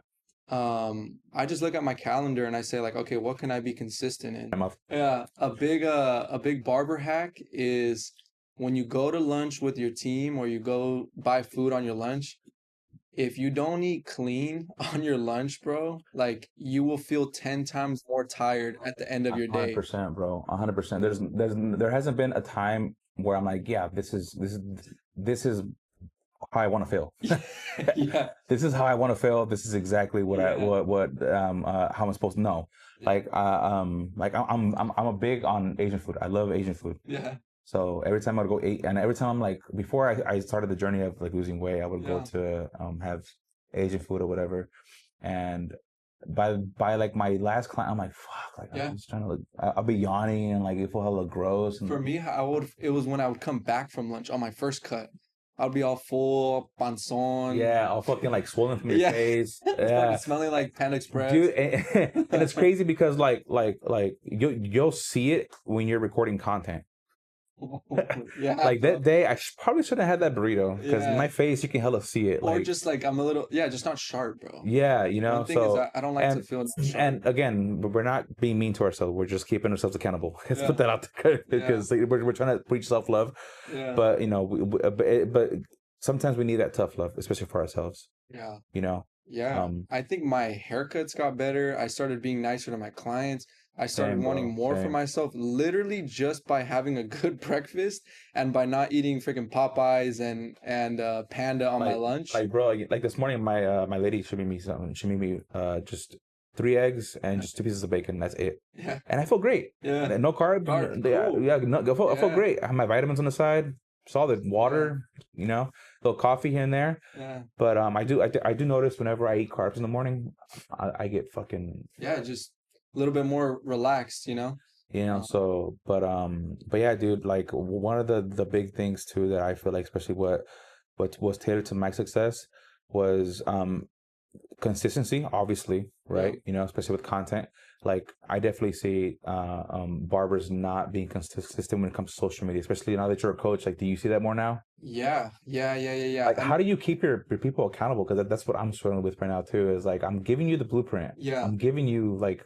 I just look at my calendar and I say like, okay, what can I be consistent in? I'm off. Yeah, a big barber hack is when you go to lunch with your team or you go buy food on your lunch, if you don't eat clean on your lunch, bro, like you will feel 10 times more tired at the end of your day. 100%, bro. 100%. There hasn't been a time where I'm like, yeah, this is how I want to feel. Yeah. This is how I want to feel. This is exactly what Yeah. how I'm supposed to know. I'm a big on Asian food. I love Asian food. Yeah. So every time I would go eat, and every time I'm like, before I started the journey of like losing weight, I would go Yeah. to have Asian food or whatever. And by like my last client, I'm like, fuck, like Yeah. I'm just trying to look, I'll be yawning and like it feel hella gross. And For me, it was when I would come back from lunch on my first cut. I'd be all full, panzón. yeah, all fucking like swollen from your Yeah. face. Fucking Yeah. smelling like Panda Express. Dude, and it's crazy because like you'll see it when you're recording content. Yeah. Like that day, I probably shouldn't have had that burrito because Yeah. my face, you can hella see it. Or Like, just like I'm a little, yeah, just not sharp, bro. yeah, you know. One thing is So I don't like to and feel sharp. and again, we're not being mean to ourselves. We're just keeping ourselves accountable. Let's Yeah. put that out there Yeah. because we're trying to preach self love. Yeah. But you know, but sometimes we need that tough love, especially for ourselves. Yeah. You know. Yeah. I think my haircuts got better. I started being nicer to my clients. I started Same, wanting bro. more for Same. myself, literally just by having a good breakfast and by not eating freaking Popeyes and Panda on my lunch. Like bro, like this morning, my lady she made me something. She made me just 3 eggs and just 2 pieces of bacon. That's it. Yeah. And I feel great. Yeah. And no carbs. Yeah, Cool. yeah. No, I feel Yeah. great. I have my vitamins on the side. Solid water. You know, a little coffee here and there. Yeah. But I do notice whenever I eat carbs in the morning, I get fucking Yeah. Just a little bit more relaxed, you know? you know. So but yeah, dude. Like one of the big things too that I feel like, especially what was tailored to my success was consistency, obviously, right? Yeah. You know, especially with content. Like I definitely see barbers not being consistent when it comes to social media, especially now that you're a coach. Like, do you see that more now? Yeah. Yeah. Like, how do you keep your people accountable? Because that's what I'm struggling with right now too. Is like I'm giving you the blueprint. Yeah. I'm giving you like,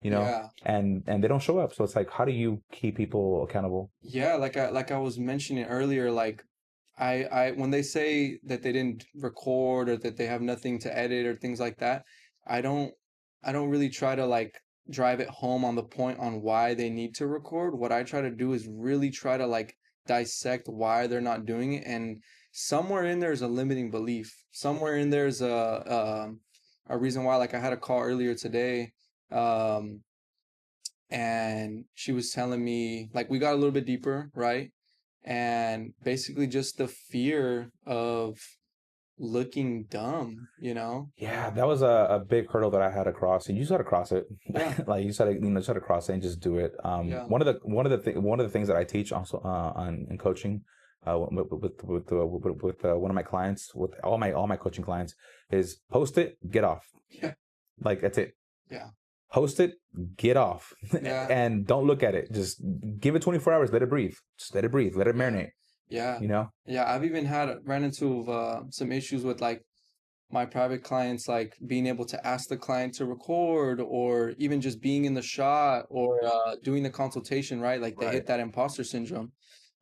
you know, Yeah. and they don't show up. So it's like, how do you keep people accountable? Yeah, like I was mentioning earlier, like I when they say that they didn't record or that they have nothing to edit or things like that, I don't really try to like drive it home on the point on why they need to record. What I try to do is really try to like dissect why they're not doing it, and somewhere in there's a limiting belief. Somewhere in there's a reason why. Like I had a call earlier today, and she was telling me like we got a little bit deeper, right? And basically just the fear of looking dumb, you know? Yeah, that was a big hurdle that I had to cross, and you just got to cross it. Yeah. Like you just got to just got to cross it and just do it. Yeah. One of the things that I teach also on in coaching, with one of my clients, with all my coaching clients, is post it, get off. Yeah. Like that's it. Yeah. Post it, get off, Yeah. and don't look at it. Just give it 24 hours. Let it breathe. Just let it breathe. Let it marinate. Yeah. You know. Yeah, I've even ran into some issues with like my private clients, like being able to ask the client to record or even just being in the shot or doing the consultation, right? Like they Right. hit that imposter syndrome.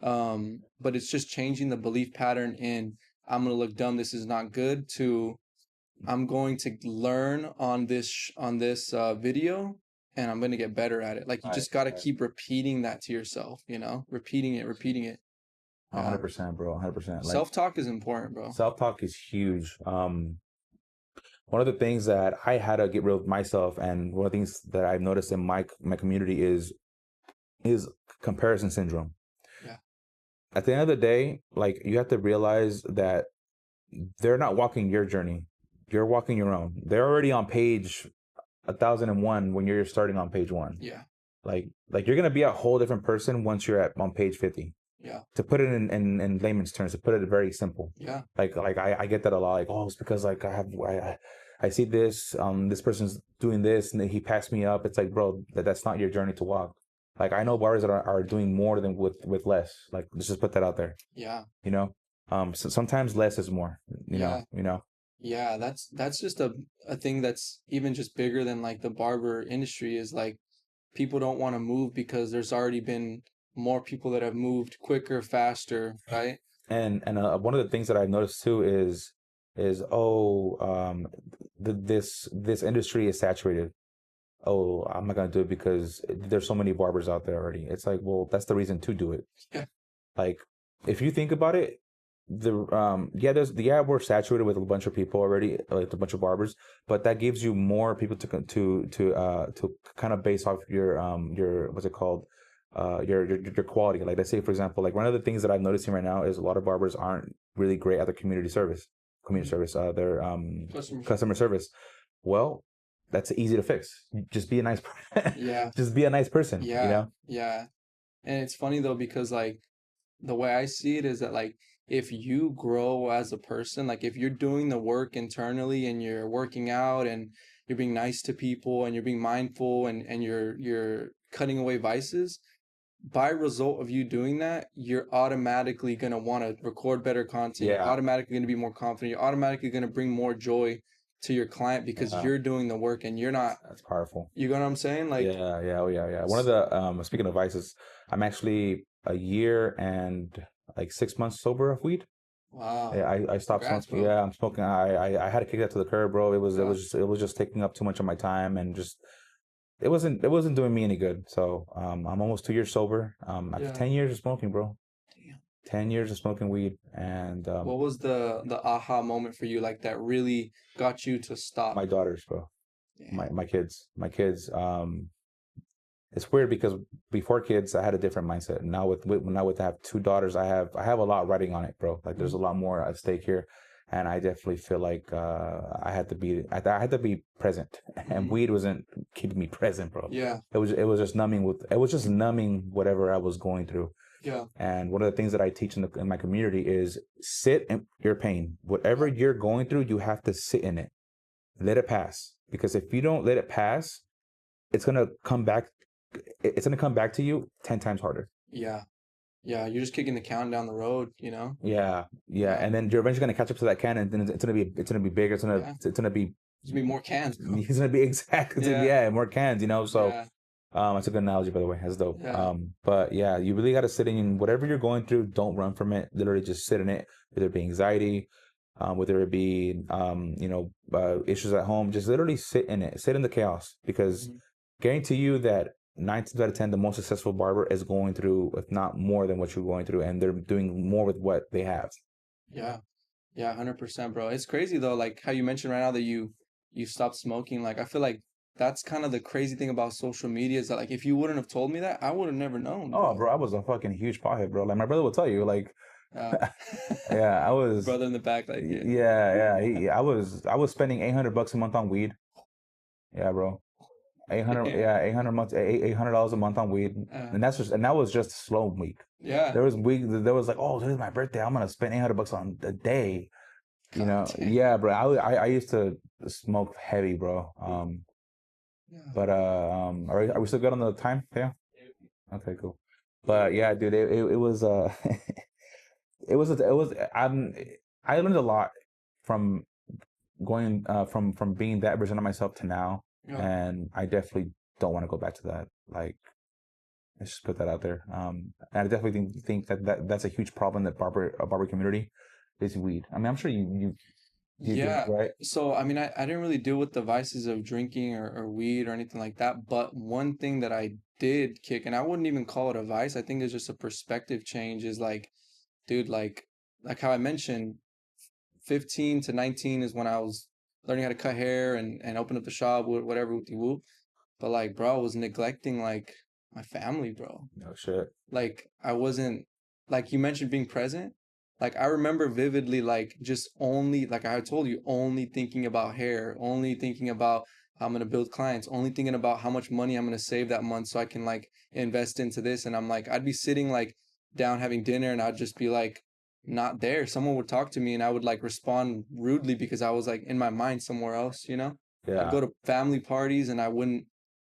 But it's just changing the belief pattern in I'm gonna look dumb, this is not good, to I'm going to learn on this video and I'm gonna get better at it. Like you just gotta keep repeating that to yourself, you know, repeating it. 100%, bro. 100%. Like, Self-talk is important, bro. self-talk is huge. One of the things that I had to get rid of myself, and one of the things that I've noticed in my community is comparison syndrome. Yeah. At the end of the day, like you have to realize that they're not walking your journey. You're walking your own. They're already on page 1001 when you're starting on page 1. Yeah. Like you're gonna be a whole different person once you're on page 50. Yeah. To put it in layman's terms, to put it very simple. Yeah. Like I get that a lot. Like, oh, it's because like I see this this person's doing this and he passed me up. It's like, bro, that's not your journey to walk. Like I know barbers that are doing more than with less. Like let's just put that out there. Yeah. You know, so sometimes less is more. Yeah. You know. Yeah, that's just a thing that's even just bigger than like the barber industry is like people don't want to move because there's already been more people that have moved quicker, faster, right? And one of the things that I've noticed too is this industry is saturated. Oh, I'm not gonna do it because there's so many barbers out there already. It's like, well, that's the reason to do it. Yeah. Like, if you think about it, we're saturated with a bunch of people already, like a bunch of barbers, but that gives you more people to kind of base off your what's it called, your quality. Like let's say for example, like one of the things that I'm noticing right now is a lot of barbers aren't really great at their community service, their Customer customer service. Well, that's easy to fix. Just be a nice, Yeah. just be a nice person. You Yeah. know? Yeah. And it's funny though because like the way I see it is that like if you grow as a person, like if you're doing the work internally and you're working out and you're being nice to people and you're being mindful and you're cutting away vices, by result of you doing that, you're automatically gonna want to record better content. You're Yeah. automatically gonna be more confident. You're automatically gonna bring more joy to your client because Yeah. you're doing the work and you're not. That's powerful. You know what I'm saying? Like, Yeah. One of the speaking of vices, I'm actually a year and like 6 months sober of weed. wow, Yeah, I stopped congrats, smoking. bro. Yeah, I'm smoking. I had to kick that to the curb, bro. Yeah, It was just taking up too much of my time and just it wasn't doing me any good. So I'm almost 2 years sober. After yeah. 10 years of smoking, bro. Damn. 10 years of smoking weed and What was the aha moment for you, like that really got you to stop? my daughters, bro. Damn. My kids. It's weird because before kids, I had a different mindset. Now with I have two daughters, I have a lot riding on it, bro. Like there's a lot more at stake here, and I definitely feel like I had to be present, and Mhm. weed wasn't keeping me present, bro. Yeah, It was just it was just numbing whatever I was going through. yeah, And one of the things that I teach in my community is sit in your pain. Whatever you're going through, you have to sit in it, let it pass. Because if you don't let it pass, it's gonna come back it's gonna come back to you 10 times harder. yeah, yeah. You're just kicking the can down the road, you know? Yeah, Yeah, and then you're eventually gonna catch up to that can, and then it's gonna be bigger. yeah. It's gonna be There's gonna be more cans, bro. it's gonna be exactly Yeah, yeah, more cans. You know, so yeah, that's a good analogy, by the way. That's dope. yeah, But yeah, you really gotta sit in whatever you're going through. Don't run from it. Literally, just sit in it. Whether it be anxiety, whether it be issues at home, just literally sit in it. Sit in the chaos because mhm, guarantee you that 9 times out of 10, the most successful barber is going through, if not more than what you're going through, and they're doing more with what they have. yeah, yeah. 100%, bro. It's crazy though, like how you mentioned right now that you stopped smoking. Like I feel like that's kind of the crazy thing about social media is that like if you wouldn't have told me that, I would have never known, Oh, bro. bro, I was a fucking huge pothead, bro. Like my brother will tell you, like, Uh, yeah, I was, brother in the back, like yeah, I was spending $800 a month on weed. Yeah, bro, 800, yeah, 800 months, $800 a month on weed, uh, and that was just a slow week. yeah. There was like, oh, today's my birthday, I'm gonna spend $800 on a day. You God know, damn. yeah, bro. I used to smoke heavy, bro. Yeah. But are we still good on the time? Yeah. Okay, cool. But yeah, dude, it was it was I learned a lot from going from being that version of myself to now, Yeah. and I definitely don't want to go back to that. Like, let's just put that out there. And I definitely think that's a huge problem that barber community is weed. I mean, I'm sure you do, Yeah. right? So, I mean, I didn't really deal with the vices of drinking or weed or anything like that. But one thing that I did kick, and I wouldn't even call it a vice, I think it's just a perspective change, is like, dude, like how I mentioned, 15 to 19 is when I was learning how to cut hair and open up the shop, whatever, with the whoop. But like, bro, I was neglecting like my family, bro. No shit. Like I wasn't like you mentioned being present. Like I remember vividly like just only like I told you only thinking about hair, only thinking about how I'm gonna build clients, only thinking about how much money I'm gonna save that month so I can like invest into this. And I'm like I'd be sitting like down having dinner and I'd just be like not there. Someone would talk to me and I would like respond rudely because I was like in my mind somewhere else, you know? I'd Yeah. go to family parties and I wouldn't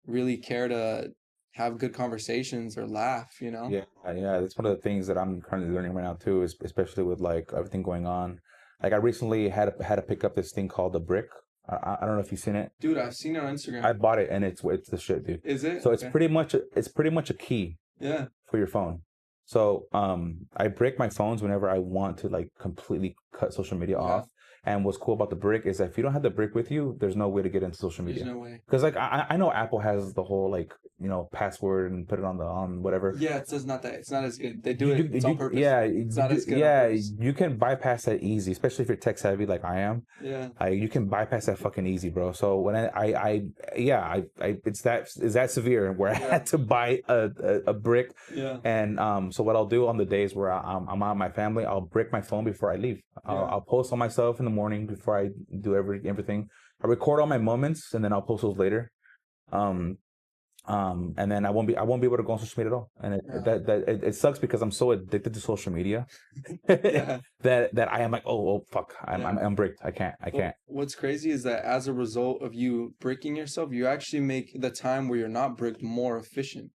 really care to have good conversations or laugh, you know? Yeah, yeah, that's one of the things that I'm currently learning right now too, is especially with like everything going on. Like I recently had to pick up this thing called the brick. I don't know if you've seen it. Dude, I've seen it on I Instagram. bought it and it's the shit, dude. Is it? So Okay. it's pretty much a key Yeah. for your phone. So I break my phones whenever I want to like completely cut social media Yeah. off. And what's cool about the brick is that if you don't have the brick with you, there's no way to get into social There's media. no way. Because like I know Apple has the whole like password and put it on whatever. Yeah, it's not that. It's not as good. They do it. It's on purpose. Yeah, It's not as good on yeah, purpose. you can bypass that easy, especially if you're tech savvy like I am. Yeah. You can bypass that fucking easy, bro. So when it's that severe where I Yeah. had to buy a brick. Yeah. And so what I'll do on the days where I'm out with my family, I'll brick my phone before I leave. I'll post on myself in the morning before I do everything. I record all my moments and then I'll post those later. And then I won't be able to go on social media at all. And it sucks because I'm so addicted to social media Yeah. that I am like, oh fuck, Yeah. I'm bricked. I can't. What's crazy is that as a result of you bricking yourself, you actually make the time where you're not bricked more efficient.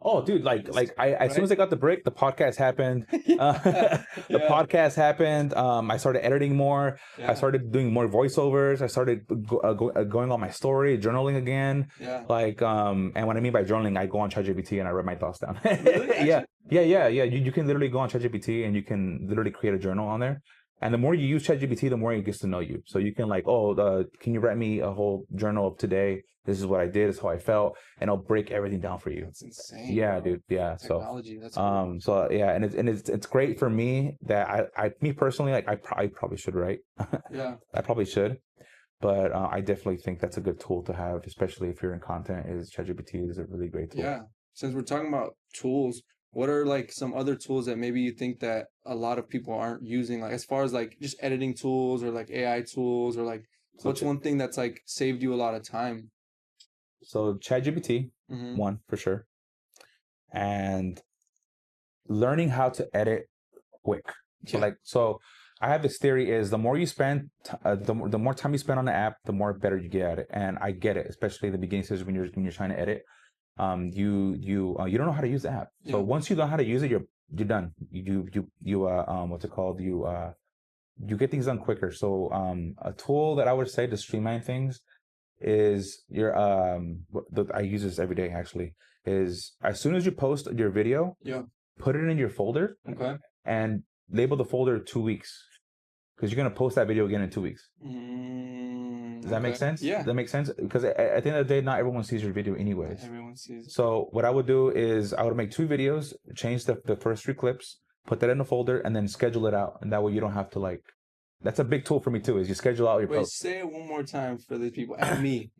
Oh, dude, like as soon as I got the break, the podcast happened. Yeah. The podcast happened. I started editing more. Yeah. I started doing more voiceovers. I started going on my story, journaling again. Yeah. Like, and what I mean by journaling, I go on ChatGPT and I write my thoughts down. Really? Yeah. You can literally go on ChatGPT and you can literally create a journal on there. And the more you use ChatGPT, the more it gets to know you. So you can like, can you write me a whole journal of today? This is what I did. This is how I felt, and I'll break everything down for you. That's insane. Yeah, bro. dude. Yeah. Technology. That's So, cool. so yeah, and it's great for me that me personally, like I probably should write. Yeah. I probably should, but I definitely think that's a good tool to have, especially if you're in content. Is ChatGPT is a really great tool. Yeah. Since we're talking about tools, what are like some other tools that maybe you think that a lot of people aren't using, like as far as like just editing tools or like AI tools, or like what's one thing that's like saved you a lot of time? So ChatGPT, one for sure, and learning how to edit quick. So I have this theory: is the more you spend, the more time you spend on the app, the more better you get at it. And I get it, especially in the beginning stages when you're trying to edit. You don't know how to use the app. So once you know how to use it, you're done. What's it called? You get things done quicker. So a tool that I would say to streamline things is I use this every day actually, is as soon as you post your video, put it in your folder, and label the folder 2 weeks, because you're gonna post that video again in 2 weeks. Does that make sense? Yeah. Does that make sense? Because at the end of the day, not everyone sees your video anyways. Everyone sees it. So what I would do is I would make 2 videos, change the first 3 clips, put that in a folder, and then schedule it out. And that way you don't have to like. That's a big tool for me too. Is you schedule out your posts. Say it one more time for these people and me.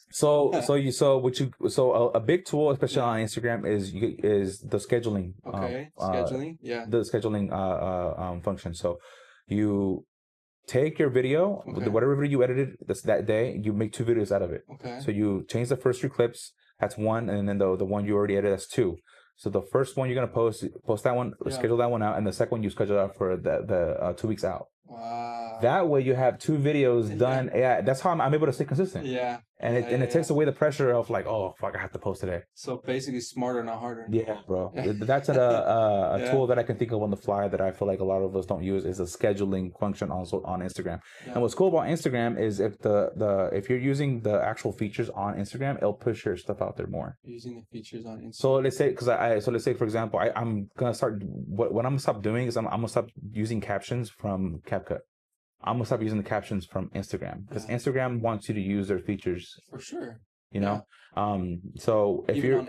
So a big tool, especially on Instagram, is the scheduling. Scheduling. Yeah. The scheduling function. So you take your video, whatever video you edited that day, you make 2 videos out of it. Okay. So you change the first 3 clips. That's 1, and then the one you already edited, that's 2. So the first one you're gonna post that one, schedule that one out, and the second one you schedule out for the 2 weeks out. Wow. That way you have 2 videos done. Yeah, that's how I'm able to stay consistent. Yeah. And it takes away the pressure of like, oh fuck, I have to post today. So basically, smarter, not harder. Yeah, bro. That's a tool that I can think of on the fly that I feel like a lot of us don't use, is a scheduling function also on Instagram. Yeah. And what's cool about Instagram is if you're using the actual features on Instagram, it'll push your stuff out there more. Using the features on Instagram. So let's say for example, I'm gonna start what I'm gonna stop doing is I'm gonna stop using captions from CapCut. I'm gonna stop using the captions from Instagram, because Instagram wants you to use their features. For sure. You know? So if even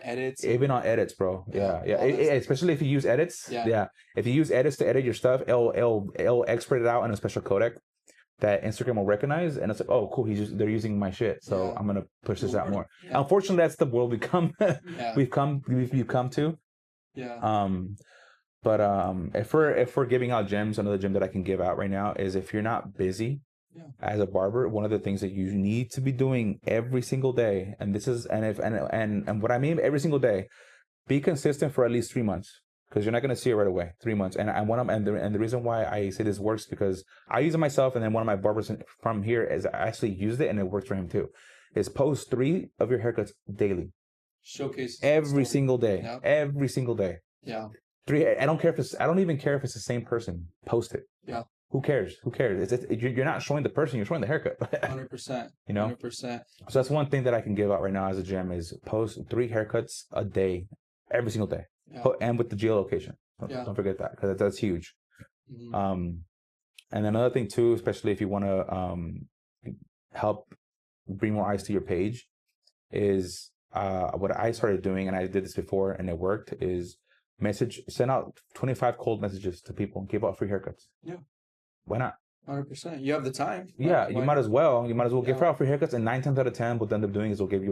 on edits, bro. Yeah. Especially if you use edits. Yeah. If you use edits to edit your stuff, it'll export it out in a special codec that Instagram will recognize, and it's like, oh cool, they're using my shit. So I'm gonna push this out more. Yeah. Unfortunately, that's the world we've come to. Yeah. But if we're giving out gems, another gem that I can give out right now is, if you're not busy as a barber, one of the things that you need to be doing every single day, and this is and what I mean every single day, be consistent for at least 3 months, because you're not going to see it right away. 3 months, and the reason why I say this works, because I use it myself, and then one of my barbers from here has actually used it, and it works for him too. Is post 3 of your haircuts daily. Showcases every story. single day. Yeah. Every single day. Yeah. I don't care if it's. I don't even care if it's the same person. Post it. Yeah. Who cares? Who cares? You're not showing the person. You're showing the haircut. 100%. You know. 100%. So that's one thing that I can give out right now as a gym is post 3 haircuts a day, every single day, Yeah. and with the geolocation. Yeah. Don't forget that because that's huge. Mm-hmm. And another thing too, especially if you want to help bring more eyes to your page, is what I started doing, and I did this before, and it worked. Is send out 25 cold messages to people, and give out free haircuts. Yeah. Why not? 100%. You have the time. Yeah, you might as well. You might as well give Yeah. out free haircuts, and 9 times out of 10, what they end up doing is they'll give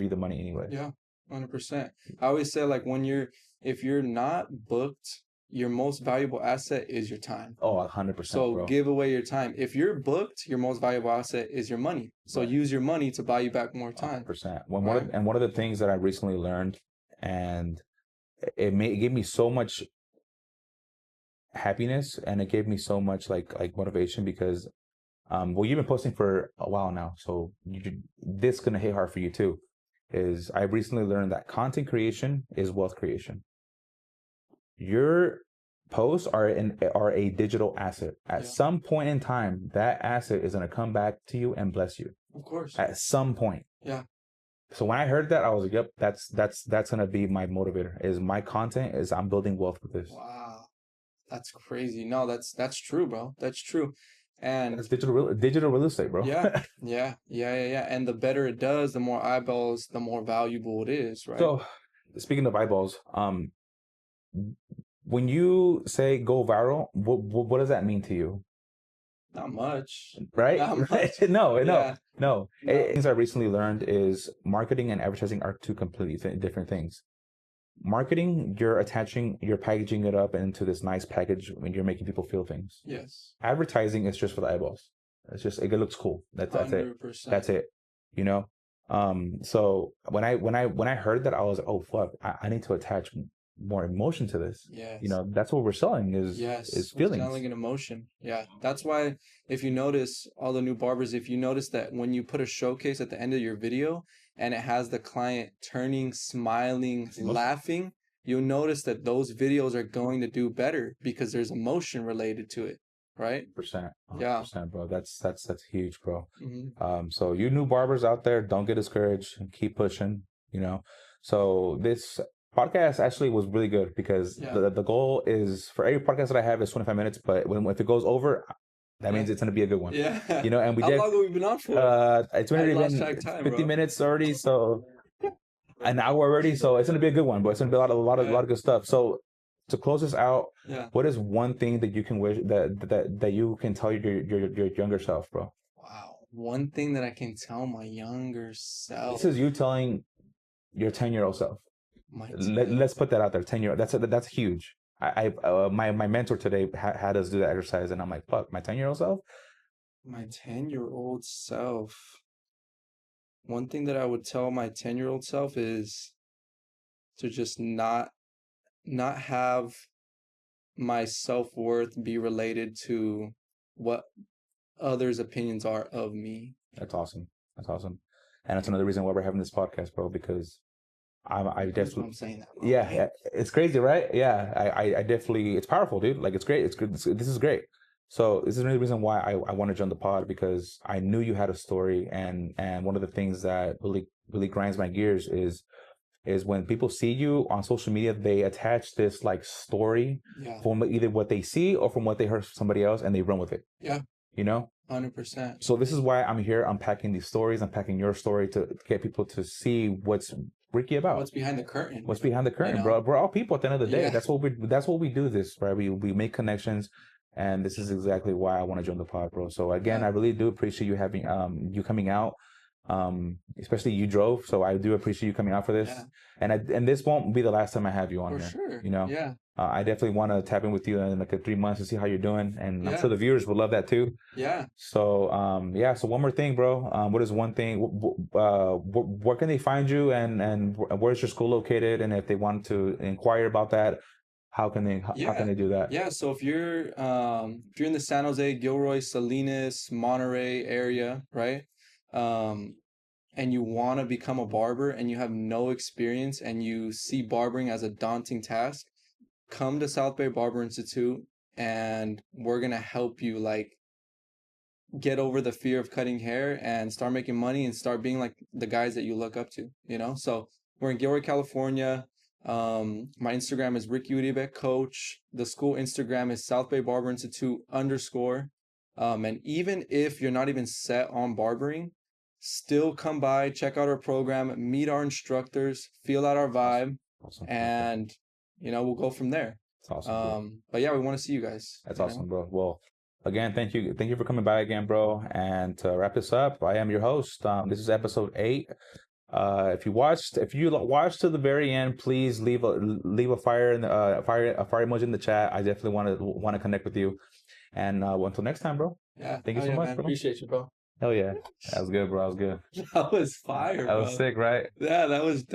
you the money anyway. Yeah, 100%. I always say like if you're not booked, your most valuable asset is your time. Oh, 100%. So bro. give away your time. If you're booked, your most valuable asset is your money. So Right. use your money to buy you back more time. 100%. One of the things that I recently learned, and it gave me so much happiness, and it gave me so much like motivation because well, you've been posting for a while now, so this gonna hit hard for you too. Is I recently learned that content creation is wealth creation. Your posts are a digital asset. At some point in time, that asset is gonna come back to you and bless you. Of course. At some point. Yeah. So when I heard that, I was like, "Yep, that's gonna be my motivator. Is my content is I'm building wealth with this." Wow, that's crazy. No, that's true, bro. That's true. And it's digital real estate, bro. yeah. And the better it does, the more eyeballs, the more valuable it is, right? So, speaking of eyeballs, when you say go viral, what does that mean to you? Not much. Right? Not much. No. Things I recently learned is marketing and advertising are two completely different things. Marketing, you're packaging it up into this nice package when you're making people feel things. Yes. Advertising is just for the eyeballs. It's just, it looks cool. That's 100%. It. That's it. You know? So when I heard that, I was like, oh fuck, I need to attach more emotion to this. Yes. You know, that's what we're selling is feelings. We're selling an emotion. Yeah. That's why if you notice all the new barbers, if you notice that when you put a showcase at the end of your video and it has the client turning, smiling, laughing, you'll notice that those videos are going to do better because there's emotion related to it. Right? 100%. Yeah. Bro. That's huge, bro. Mm-hmm. So you new barbers out there, don't get discouraged and keep pushing, you know. So this podcast actually was really good because the goal is for every podcast that I have is 25 minutes, but if it goes over, that means it's going to be a good one. Yeah. You know, and How long have we been on for? It's already been 50 minutes already, so an hour already, so it's going to be a good one, but it's going to be a lot of good stuff. So to close this out, what is one thing that you can wish that you can tell your younger self, bro? Wow. One thing that I can tell my younger self. This is you telling your 10-year-old self. Let's put that out there. 10-year-old. That's huge. My mentor today had us do that exercise, and I'm like, fuck, my 10-year-old self. My 10-year-old self. One thing that I would tell my 10-year-old self is to just not have my self-worth be related to what others' opinions are of me. That's awesome. And that's another reason why we're having this podcast, bro, because I definitely. I'm saying that. Yeah, it's crazy, right? Yeah, I definitely. It's powerful, dude. Like it's great. It's good. This is great. So this is another reason why I want to join the pod because I knew you had a story, and one of the things that really grinds my gears is when people see you on social media, they attach this like story from either what they see or from what they heard from somebody else, and they run with it. Yeah. You know. 100%. So this is why I'm here unpacking these stories, unpacking your story to get people to see what's Ricky about. What's behind the curtain? What's behind the curtain, bro? We're all people at the end of the day. That's what we do this, right? We make connections, and this is exactly why I want to join the pod, bro. So again, I really do appreciate you having you coming out. Especially you drove, so I do appreciate you coming out for this. And this won't be the last time I have you on here. Sure. You know. Yeah. I definitely want to tap in with you in like 3 months to see how you're doing, and I'm sure the viewers would love that too. Yeah. So so one more thing, bro. What is one thing? Where can they find you, and where's your school located? And if they want to inquire about that, how can they do that? Yeah. So if you're in the San Jose, Gilroy, Salinas, Monterey area, right? and you want to become a barber and you have no experience and you see barbering as a daunting task, come to South Bay Barber Institute and we're going to help you like get over the fear of cutting hair and start making money and start being like the guys that you look up to, you know? So we're in Gilroy, California. My Instagram is Ricky Uribe Coach. The school Instagram is South Bay Barber Institute _ and even if you're not even set on barbering, still come by, check out our program, meet our instructors, feel out our vibe, Awesome. and you know, we'll go from there. That's awesome. But yeah, we want to see you guys. That's awesome, bro. Well, again, thank you for coming by again, bro. And to wrap this up, I am your host. This is episode 8. If you watched to the very end, please leave a fire in the fire emoji in the chat. I definitely want to connect with you. And until next time, bro. Yeah. Thank you so much, man. bro. Appreciate you, bro. Hell yeah. That was good, bro. That was good. That was fire, That was sick, right? Yeah, that was dope.